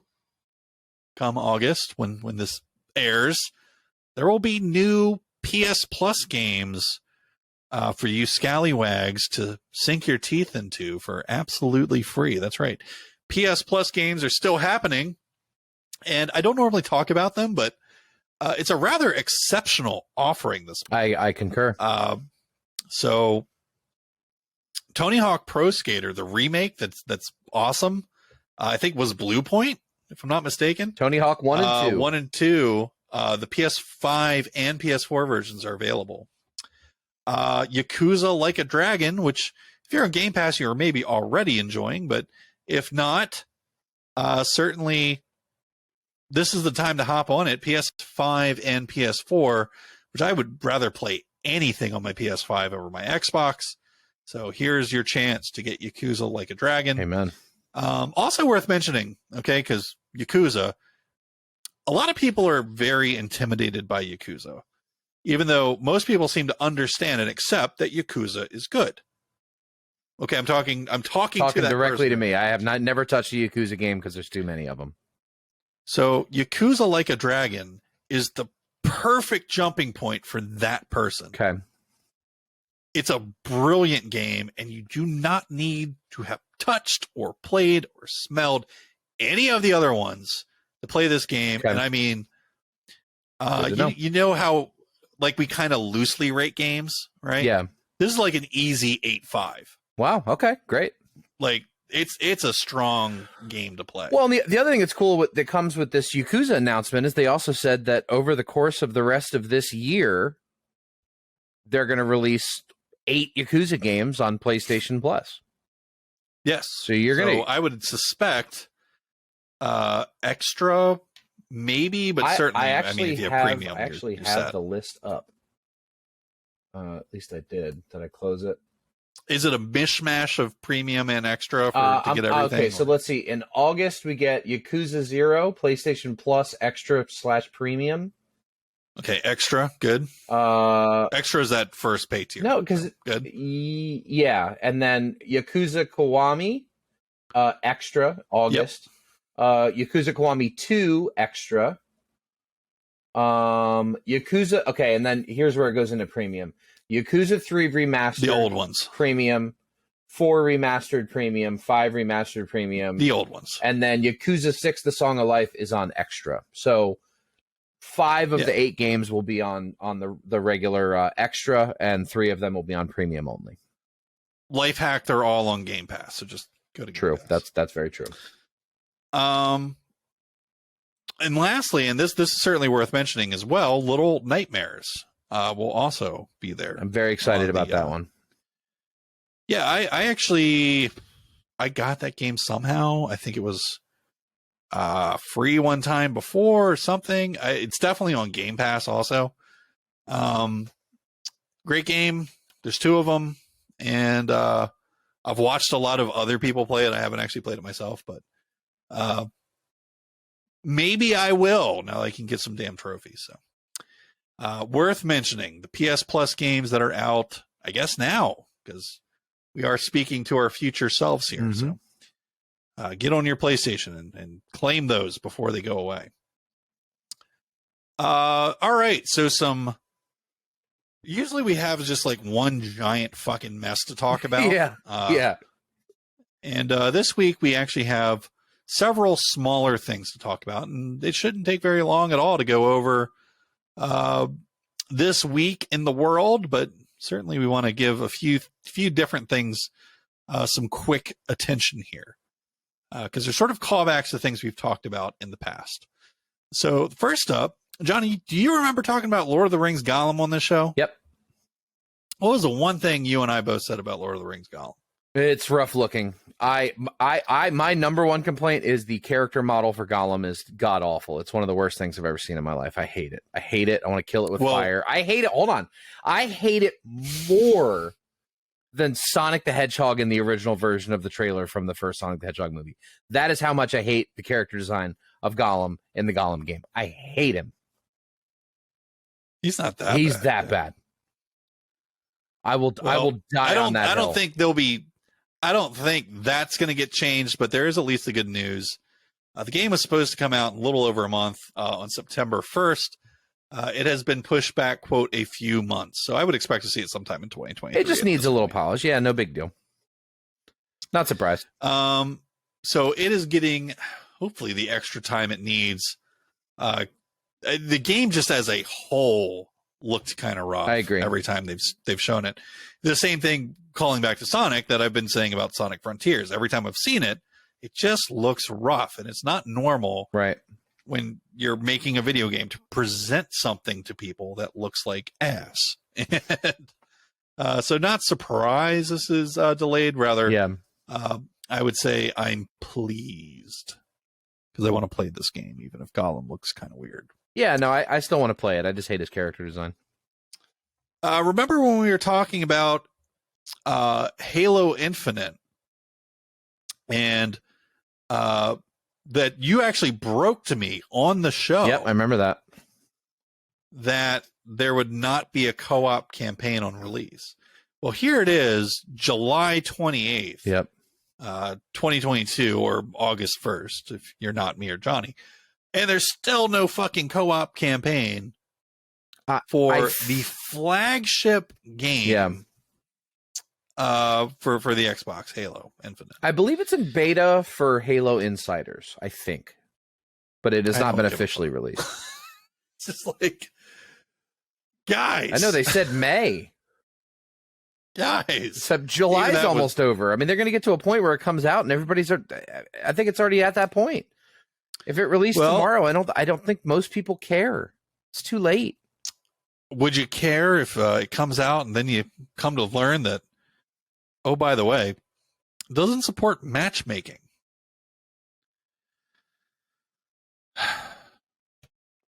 come August, when this airs, there will be new PS Plus games for you scallywags to sink your teeth into for absolutely free. That's right. PS Plus games are still happening, and I don't normally talk about them, but it's a rather exceptional offering this month. I concur. So Tony Hawk Pro Skater, the remake that's awesome, I think was Blue Point, if I'm not mistaken. Tony Hawk 1 and 2. 1 and 2. The PS5 and PS4 versions are available. Yakuza Like a Dragon, which if you're on Game Pass, you're maybe already enjoying, but if not, certainly this is the time to hop on it. PS5 and PS4, which I would rather play anything on my PS5 over my Xbox. So here's your chance to get Yakuza Like a Dragon. Amen. Also worth mentioning, okay, because Yakuza, a lot of people are very intimidated by Yakuza, even though most people seem to understand and accept that Yakuza is good. Okay, I'm talking to that directly person. to me. I have never touched a Yakuza game because there's too many of them. So Yakuza Like a Dragon is the perfect jumping point for that person. Okay. It's a brilliant game, and you do not need to have touched or played or smelled any of the other ones to play this game. Okay. And I mean, you know how like we kind of loosely rate games, right? Yeah. This is like an easy 8.5. Wow. Okay. Great. Like it's a strong game to play. Well, and the other thing that's cool that comes with this Yakuza announcement is they also said that over the course of the rest of this year, they're going to release 8 Yakuza games on PlayStation Plus. Yes. So I would suspect extra maybe, but certainly I mean if you have premium. I actually you're have set. the list up. At least I did. Did I close it? Is it a mishmash of premium and extra to get everything? Okay, so let's see. In August, we get Yakuza 0, PlayStation Plus Extra / Premium. Okay, extra, good. Extra is that first pay tier. No, because good. Yeah, and then Yakuza Kiwami Extra August. Yep. Yakuza Kiwami 2 Extra. Yakuza. Okay, and then here's where it goes into premium. Yakuza 3 Remastered. The old ones. Premium. 4 Remastered Premium. 5 Remastered Premium. The old ones. And then Yakuza 6 The Song of Life is on Extra. So 5 of the 8 games will be on the regular Extra, and 3 of them will be on Premium only. Life Hack, they're all on Game Pass, so just go to Game Pass. That's very true. And lastly, and this is certainly worth mentioning as well, Little Nightmares will also be there. I'm very excited about that one. Yeah, I got that game somehow. I think it was free one time before or something. It's definitely on Game Pass also. Great game. There's 2 of them, and I've watched a lot of other people play it. I haven't actually played it myself, but maybe I will now that I can get some damn trophies. So worth mentioning the PS Plus games that are out, I guess now, because we are speaking to our future selves here. Mm-hmm. So get on your PlayStation and claim those before they go away. All right. So usually we have just like one giant fucking mess to talk about. Yeah. And this week we actually have several smaller things to talk about, and it shouldn't take very long at all to go over this week in the world, but certainly we want to give a few different things some quick attention here, because they're sort of callbacks to things we've talked about in the past. So first up, Johnny, do you remember talking about Lord of the Rings Gollum on this show? Yep. What was the one thing you and I both said about Lord of the Rings Gollum? It's rough looking. My number one complaint is the character model for Gollum is god awful. It's one of the worst things I've ever seen in my life. I hate it. I want to kill it with fire. I hate it. Hold on. I hate it more than Sonic the Hedgehog in the original version of the trailer from the first Sonic the Hedgehog movie. That is how much I hate the character design of Gollum in the Gollum game. I hate him. He's not that. He's that bad. I will die on that hill. I don't think that's going to get changed, but there is at least the good news. The game was supposed to come out in a little over a month on September 1st. It has been pushed back, quote, a few months. So I would expect to see it sometime in 2020. It just needs a little polish. Yeah, no big deal. Not surprised. So it is getting, hopefully, the extra time it needs. The game just as a whole looked kind of rough. I agree. Every time they've shown it. The same thing, calling back to Sonic, that I've been saying about Sonic Frontiers. Every time I've seen it, it just looks rough, and it's not normal, right? When you're making a video game to present something to people that looks like ass. And, so not surprised this is delayed. Rather, yeah. I would say I'm pleased because I want to play this game, even if Gollum looks kind of weird. Yeah, no, I still want to play it. I just hate his character design. Remember when we were talking about Halo Infinite and that you actually broke to me on the show? Yep, I remember that. That there would not be a co-op campaign on release. Well, here it is, July 28th. Yep. 2022 or August 1st, if you're not me or Johnny. And there's still no fucking co-op campaign for the flagship game for the Xbox, Halo Infinite. I believe it's in beta for Halo Insiders, I think. But it has not been officially released. It's just like, guys. I know they said May. Guys. Except July's almost over. I mean, they're going to get to a point where it comes out and everybody's... I think it's already at that point. If it released tomorrow, I don't think most people care. It's too late. Would you care if it comes out and then you come to learn that, oh, by the way, it doesn't support matchmaking?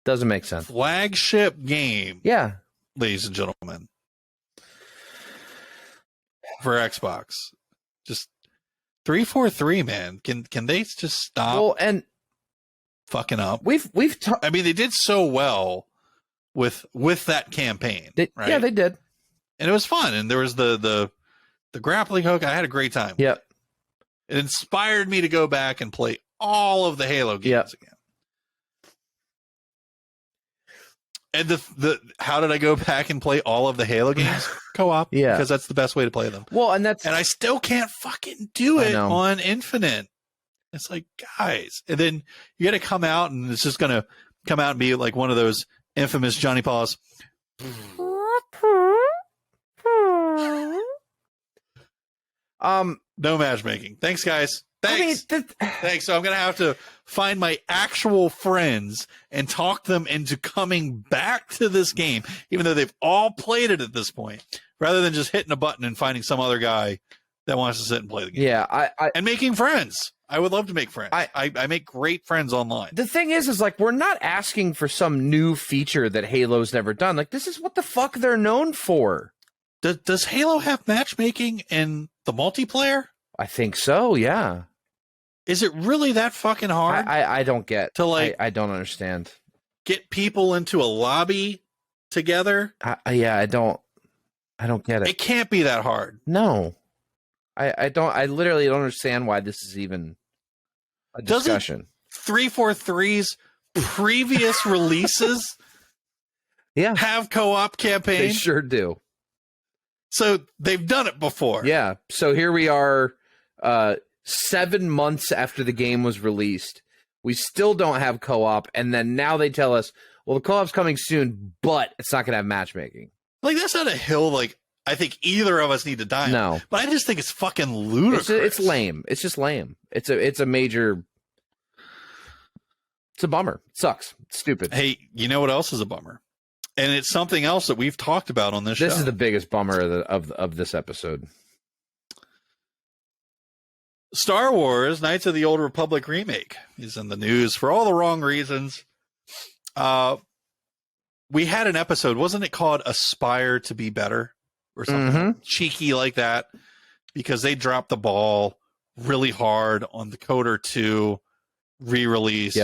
Doesn't make sense. Flagship game. Yeah. Ladies and gentlemen. For Xbox. Just 343, man. Can they just stop? Well, and fucking up. I mean, they did so well with that campaign, right? Yeah, they did, and it was fun. And there was the grappling hook. I had a great time. Yep. It inspired me to go back and play all of the Halo games again. And how did I go back and play all of the Halo games? Co-op, because that's the best way to play them. Well, and I still can't fucking do it on Infinite. It's like, guys, and then you got to come out, and it's just going to come out and be like one of those infamous Johnny Paws. No matchmaking. Thanks, guys. Thanks. Thanks. So I'm going to have to find my actual friends and talk them into coming back to this game, even though they've all played it at this point, rather than just hitting a button and finding some other guy that wants to sit and play the game. Yeah. And making friends. I would love to make friends. I make great friends online. The thing is like, we're not asking for some new feature that Halo's never done. Like, this is what the fuck they're known for. Does Halo have matchmaking in the multiplayer? I think so, yeah. Is it really that fucking hard? I don't get to like. I don't understand. Get people into a lobby together. I don't get it. It can't be that hard. No. I literally don't understand why this is even a discussion. 343's previous releases have co-op campaigns? They sure do. So they've done it before. Yeah. So here we are 7 months after the game was released. We still don't have co-op, and then now they tell us, well, the co-op's coming soon, but it's not going to have matchmaking. Like, that's not a hill, like, I think either of us need to die on. No. But I just think it's fucking ludicrous. It's lame. It's just lame. It's a major... It's a bummer. It sucks. It's stupid. Hey, you know what else is a bummer? And it's something else that we've talked about on this show. This is the biggest bummer of this episode. Star Wars Knights of the Old Republic Remake is in the news for all the wrong reasons. We had an episode, wasn't it called Aspire to Be Better? Or something cheeky like that, because they dropped the ball really hard on the Coder 2 re-release,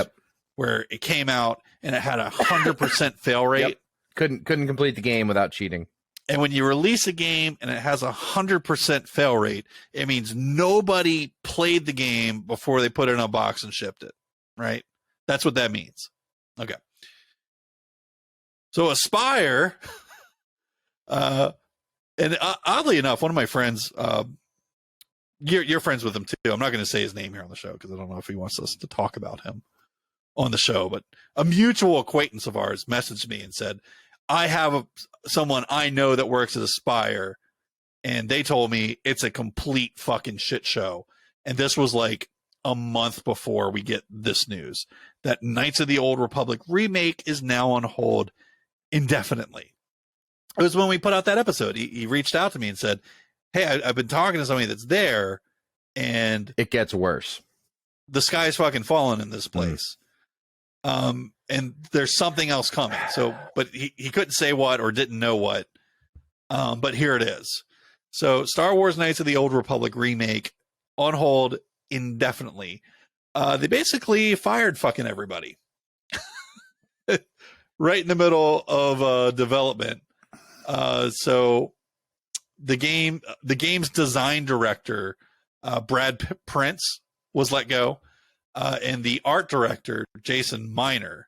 where it came out and it had 100% fail rate. Yep. Couldn't complete the game without cheating. And when you release a game and it has 100% fail rate, it means nobody played the game before they put it in a box and shipped it, right? That's what that means. Okay. So Aspire, and oddly enough, one of my friends, you're friends with him too. I'm not going to say his name here on the show because I don't know if he wants us to talk about him on the show, but a mutual acquaintance of ours messaged me and said, I have someone I know that works at Aspire, and they told me it's a complete fucking shit show. And this was like a month before we get this news that Knights of the Old Republic Remake is now on hold indefinitely. It was when we put out that episode. He reached out to me and said, hey, I've been talking to somebody that's there, and it gets worse. The sky's fucking falling in this place. And there's something else coming. So, but he couldn't say what or didn't know what. But here it is. So Star Wars Knights of the Old Republic Remake on hold indefinitely. They basically fired fucking everybody right in the middle of development. So the game's design director, Brad Prince, was let go. And the art director, Jason Miner,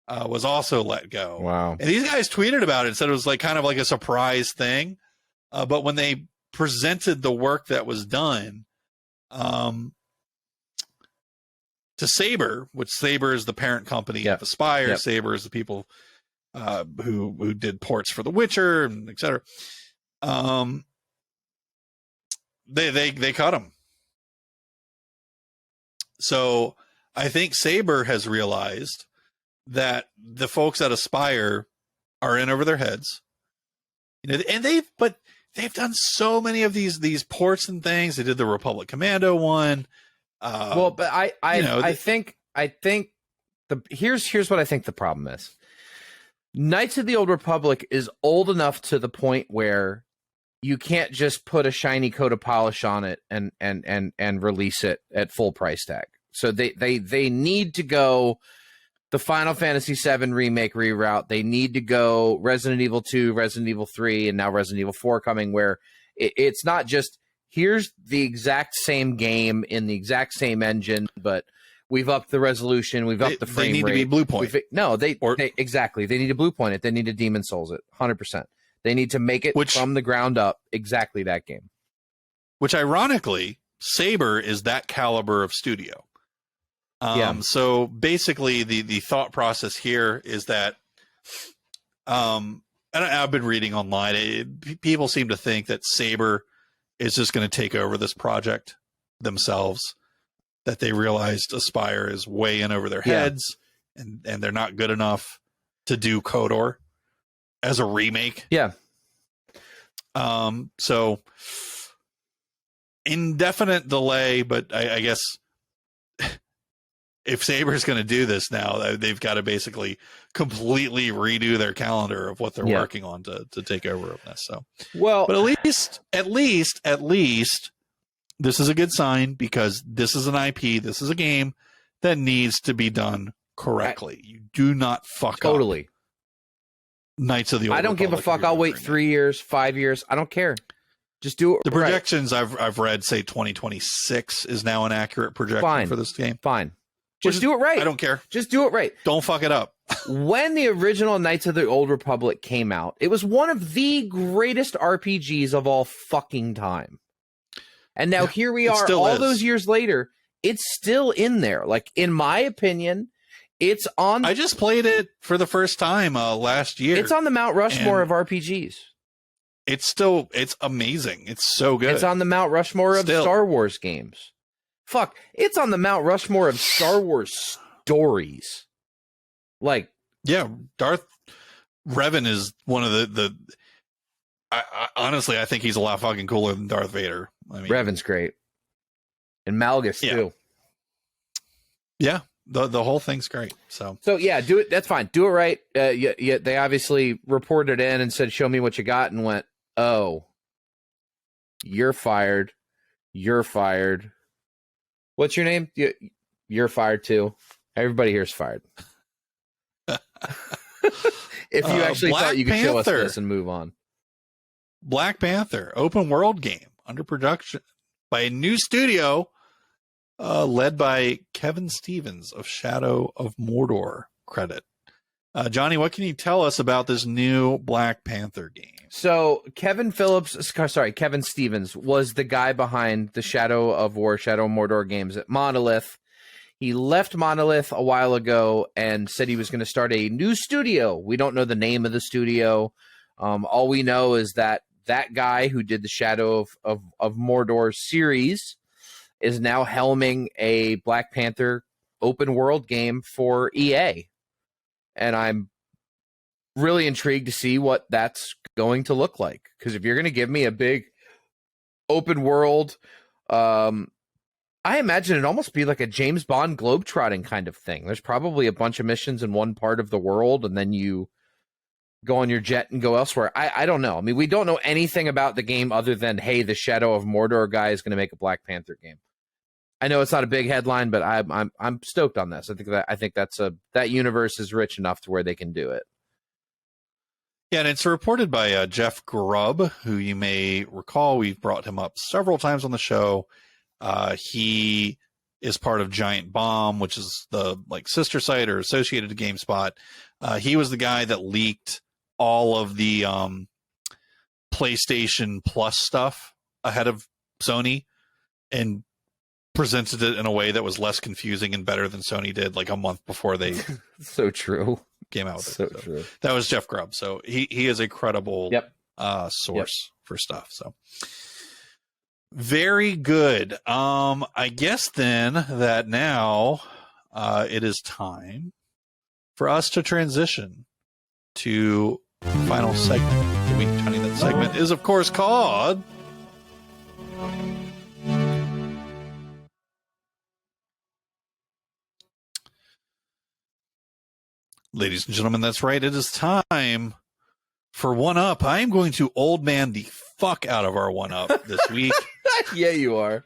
was also let go. Wow. And these guys tweeted about it and said it was like kind of like a surprise thing. But when they presented the work that was done to Saber, which Saber is the parent company of Aspire, Saber is the people who did ports for The Witcher, and et cetera. They cut them. So I think Saber has realized that the folks at Aspire are in over their heads, you know, and they've done so many of these ports and things. They did the Republic Commando one. Well, but I think here's what I think the problem is. Knights of the Old Republic is old enough to the point where you can't just put a shiny coat of polish on it and release it at full price tag. So they need to go the Final Fantasy VII remake reroute. They need to go Resident Evil 2, Resident Evil 3, and now Resident Evil 4 coming, where it's not just here's the exact same game in the exact same engine, but we've upped the resolution, we've upped the frame rate. They need to be Blue Point. They exactly. They need to Blue Point it. They need to Demon Souls it, 100%. They need to make it from the ground up exactly that game. Which, ironically, Saber is that caliber of studio. So basically, the thought process here is that, and I've been reading online, people seem to think that Saber is just going to take over this project themselves, that they realized Aspire is way in over their heads, and they're not good enough to do KOTOR as a remake. So indefinite delay, but I guess if Saber's going to do this now, they've got to basically completely redo their calendar of what they're working on to take over of this. So, but at least this is a good sign, because this is an IP. This is a game that needs to be done correctly. You do not fuck up Knights of the Old Republic. I don't give a fuck. I'll wait 3 years, 5 years. I don't care. Just do it. The right. projections I've read say 2026 is now an accurate projection for this game. Fine. Just do it right. I don't care. Just do it right. Don't fuck it up. When the original Knights of the Old Republic came out, it was one of the greatest RPGs of all fucking time. And now here we are, all those years later, it's still in there. Like, in my opinion, it's on... I just played it for the first time last year. It's on the Mount Rushmore of RPGs. It's amazing. It's so good. It's on the Mount Rushmore of Star Wars games. Fuck, it's on the Mount Rushmore of Star Wars stories. Like, yeah, Darth Revan is one of the I honestly, I think he's a lot fucking cooler than Darth Vader. I mean, Revan's great. And Malgus, too. Yeah, the whole thing's great. So yeah, do it. That's fine. Do it right. They obviously reported in and said, show me what you got, and went, oh, you're fired. You're fired. What's your name? You're fired, too. Everybody here's fired. If you actually thought you could show us this and move on. Black Panther, open world game under production by a new studio led by Kevin Stevens of Shadow of Mordor credit. Johnny, what can you tell us about this new Black Panther game? So Kevin Stevens was the guy behind the Shadow of Mordor games at Monolith. He left Monolith a while ago and said he was going to start a new studio. We don't know the name of the studio. All we know is that guy who did the Shadow of Mordor series is now helming a Black Panther open world game for EA. And I'm really intrigued to see what that's going to look like. Because if you're going to give me a big open world, I imagine it'd almost be like a James Bond globetrotting kind of thing. There's probably a bunch of missions in one part of the world, and then you go on your jet and go elsewhere. I don't know. I mean, we don't know anything about the game other than, hey, the Shadow of Mordor guy is going to make a Black Panther game. I know it's not a big headline, but I'm stoked on this. I think that universe is rich enough to where they can do it. Yeah, and it's reported by Jeff Grubb, who you may recall we've brought him up several times on the show. He is part of Giant Bomb, which is the sister site or associated to GameSpot. He was the guy that leaked all of the PlayStation Plus stuff ahead of Sony and presented it in a way that was less confusing and better than Sony did a month before they so true came out with so it. So true. That was Jeff Grubb. So he is a credible source for stuff. So very good. I guess then that now it is time for us to transition to the final segment of the week. Johnny, that segment is, of course, called Ladies and gentlemen, that's right. It is time for One Up. I am going to old man the fuck out of our One Up this week. Yeah, you are.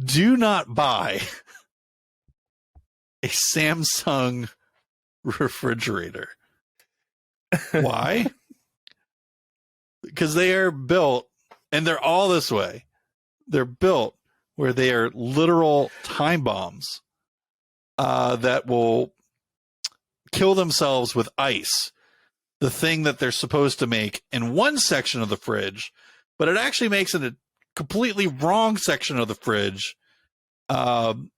Do not buy a Samsung refrigerator. Why? Because they are built, and they're all this way. They're built where they are literal time bombs that will kill themselves with ice, the thing that they're supposed to make in one section of the fridge, but it actually makes it a completely wrong section of the fridge and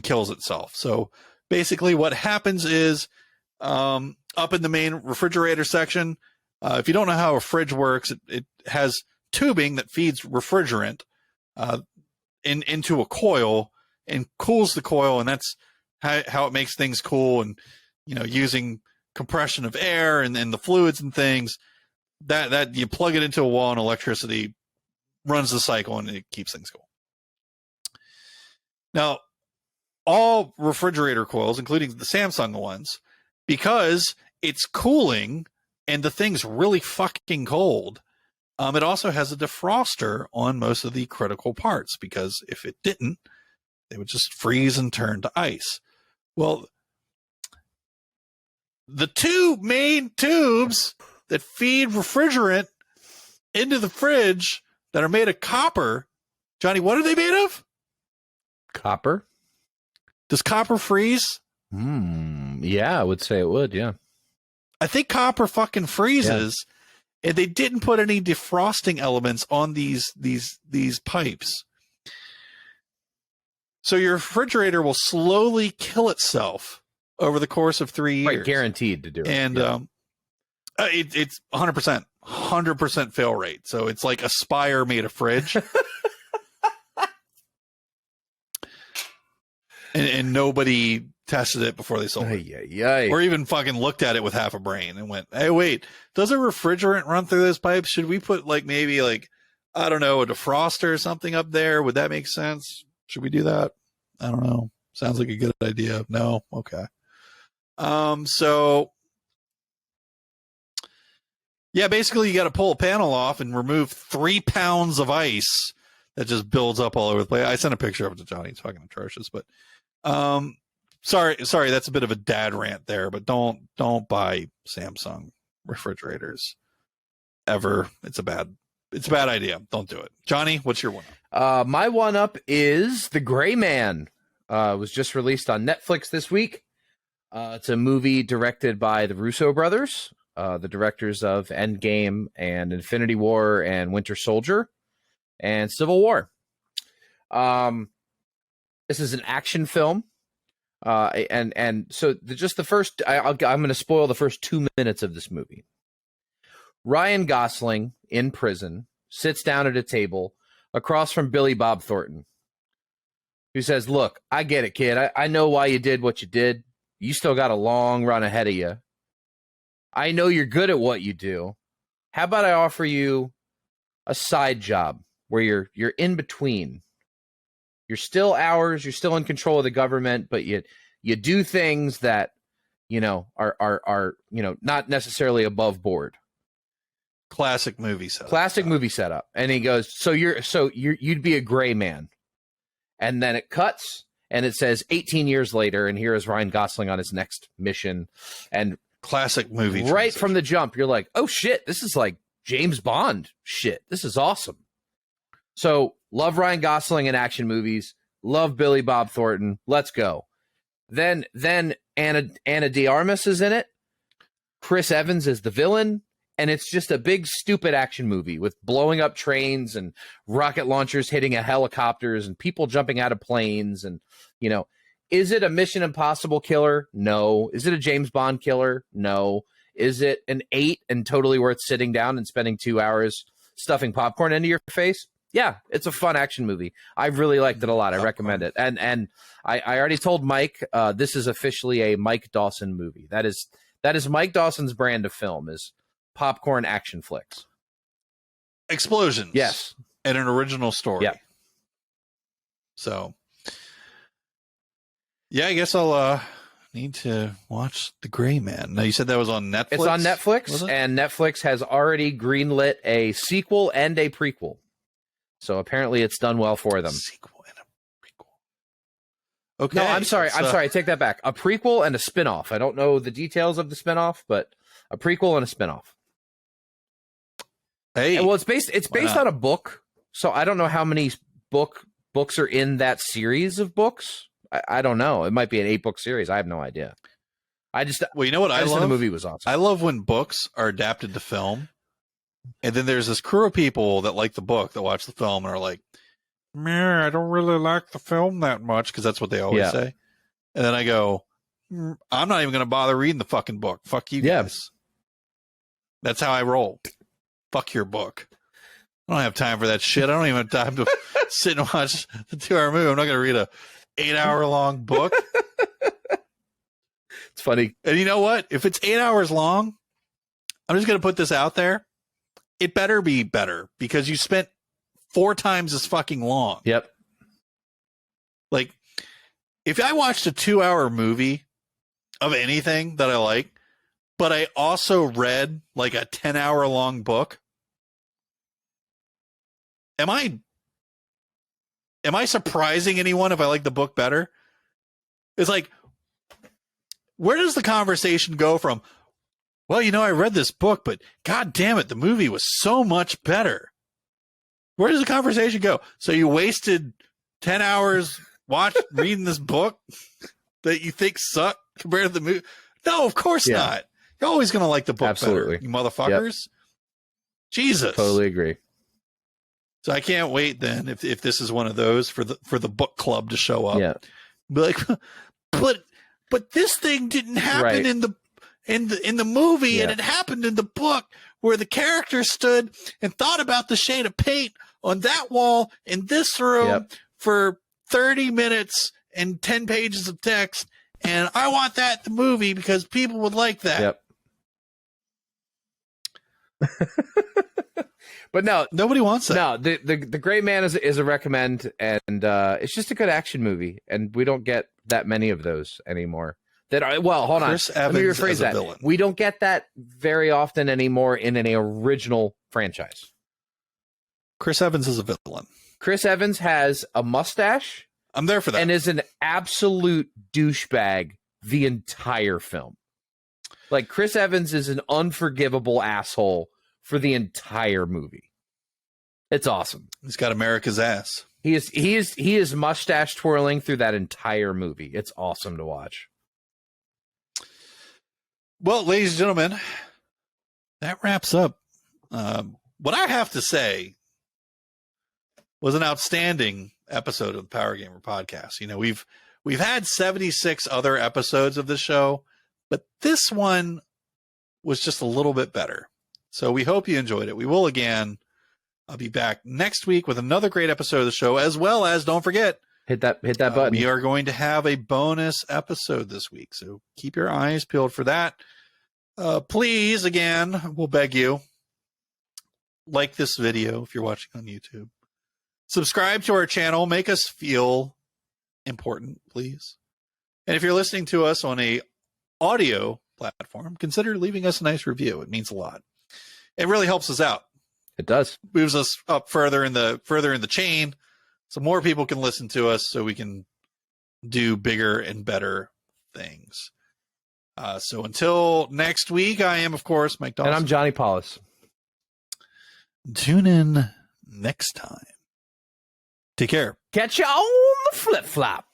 kills itself. So basically what happens is up in the main refrigerator section, if you don't know how a fridge works, it has tubing that feeds refrigerant into a coil and cools the coil, and that's how it makes things cool. And using compression of air and the fluids and things, that you plug it into a wall and electricity runs the cycle and it keeps things cool. Now, all refrigerator coils, including the Samsung ones, because it's cooling and the thing's really fucking cold, it also has a defroster on most of the critical parts, because if it didn't, they would just freeze and turn to ice. Well, the two main tubes that feed refrigerant into the fridge that are made of copper. Johnny, what are they made of? Copper. Does copper freeze? Yeah, I would say it would. Yeah. I think copper fucking freezes, and they didn't put any defrosting elements on these pipes. So your refrigerator will slowly kill itself over the course of 3 years. Right, guaranteed to do it. And it's 100% fail rate. So it's like a Spire made a fridge. and nobody tested it before they sold it. Or even fucking looked at it with half a brain and went, hey, wait, does a refrigerant run through those pipes? Should we put maybe I don't know, a defroster or something up there? Would that make sense? Should we do that? I don't know. Sounds like a good idea. No? Okay. So yeah, basically you got to pull a panel off and remove 3 pounds of ice that just builds up all over the place. I sent a picture of it to Johnny. It's fucking atrocious, but sorry, that's a bit of a dad rant there, but don't buy Samsung refrigerators ever. It's a bad idea. Don't do it. Johnny, what's your one up? My one up is The Gray Man. It was just released on Netflix this week. It's a movie directed by the Russo brothers, the directors of Endgame and Infinity War and Winter Soldier and Civil War. This is an action film. And so just the first, I'm going to spoil the first 2 minutes of this movie. Ryan Gosling in prison sits down at a table across from Billy Bob Thornton, who says, look, I get it, kid. I know why you did what you did. You still got a long run ahead of you. I know you're good at what you do. How about I offer you a side job where you're in between? You're still ours. You're still in control of the government, but you do things that, are not necessarily above board. Classic movie setup. And he goes, so you'd be a gray man. And then it cuts and it says 18 years later, and here is Ryan Gosling on his next mission. And classic movie. Right transition. From the jump, you're like, oh shit, this is like James Bond shit. This is awesome. So love Ryan Gosling in action movies. Love Billy Bob Thornton. Let's go. Then Anna de Armas is in it. Chris Evans is the villain. And it's just a big, stupid action movie with blowing up trains and rocket launchers hitting at helicopters and people jumping out of planes. And, is it a Mission Impossible killer? No. Is it a James Bond killer? No. Is it an 8 and totally worth sitting down and spending 2 hours stuffing popcorn into your face? Yeah, it's a fun action movie. I really liked it a lot. I recommend it. And I already told Mike, this is officially a Mike Dawson movie. That is Mike Dawson's brand of film, is popcorn action flicks. Explosions. Yes. And an original story. Yeah. So, yeah, I guess I'll need to watch The Gray Man. Now, you said that was on Netflix? It's on Netflix, and Netflix has already greenlit a sequel and a prequel. So apparently it's done well for them. Sequel and a prequel. Okay. No, I'm sorry. I take that back. A prequel and a spinoff. I don't know the details of the spinoff, but a prequel and a spinoff. Hey. And, well, it's based on a book. So I don't know how many books are in that series of books. I don't know. It might be an 8-book series. I have no idea. Well, you know what I love? The movie was awesome. I love when books are adapted to film. And then there's this crew of people that like the book, that watch the film and are like, I don't really like the film that much, because that's what they always say. And then I go, I'm not even going to bother reading the fucking book. Fuck you guys. That's how I roll. Fuck your book. I don't have time for that shit. I don't even have time to sit and watch the 2-hour movie. I'm not going to read a 8-hour-long book. It's funny. And you know what? If it's 8 hours long, I'm just going to put this out there. It better be better, because you spent 4 times as fucking long. Yep. Like, if I watched a 2-hour movie of anything that I like, but I also read like a 10-hour long book, am I surprising anyone if I like the book better? It's like, where does the conversation go from, well, I read this book, but God damn it, the movie was so much better. Where does the conversation go? So you wasted 10 hours reading this book that you think sucked compared to the movie? No, of course not. You're always going to like the book better, you motherfuckers. Yep. Jesus. Totally agree. So I can't wait then if this is one of those for the book club to show up. Yeah. Be like, but this thing didn't happen in the movie, and it happened in the book where the character stood and thought about the shade of paint on that wall in this room for 30 minutes and 10 pages of text, and I want that in the movie because people would like that. Yep. But no, nobody wants that. No, the Gray Man is a recommend, and it's just a good action movie, and we don't get that many of those anymore. Hold Chris on. Evans Let me rephrase that. Villain. We don't get that very often anymore in an original franchise. Chris Evans is a villain. Chris Evans has a mustache. I'm there for that. And is an absolute douchebag the entire film. Like, Chris Evans is an unforgivable asshole for the entire movie. It's awesome. He's got America's ass. He is mustache twirling through that entire movie. It's awesome to watch. Well, ladies and gentlemen, that wraps up. What I have to say was an outstanding episode of the Power Gamer podcast. We've had 76 other episodes of the show, but this one was just a little bit better. So we hope you enjoyed it. We will again. I'll be back next week with another great episode of the show, as well as, don't forget, hit that button. We are going to have a bonus episode this week, so keep your eyes peeled for that. Please, again, we'll beg you, like this video if you're watching on YouTube. Subscribe to our channel. Make us feel important, please. And if you're listening to us on a audio platform, consider leaving us a nice review. It means a lot. It really helps us out. It does. Moves us up further in the chain, so more people can listen to us, so we can do bigger and better things. So until next week, I am, of course, Mike Dawson. And I'm Johnny Paulus. Tune in next time. Take care. Catch you on the flip-flop.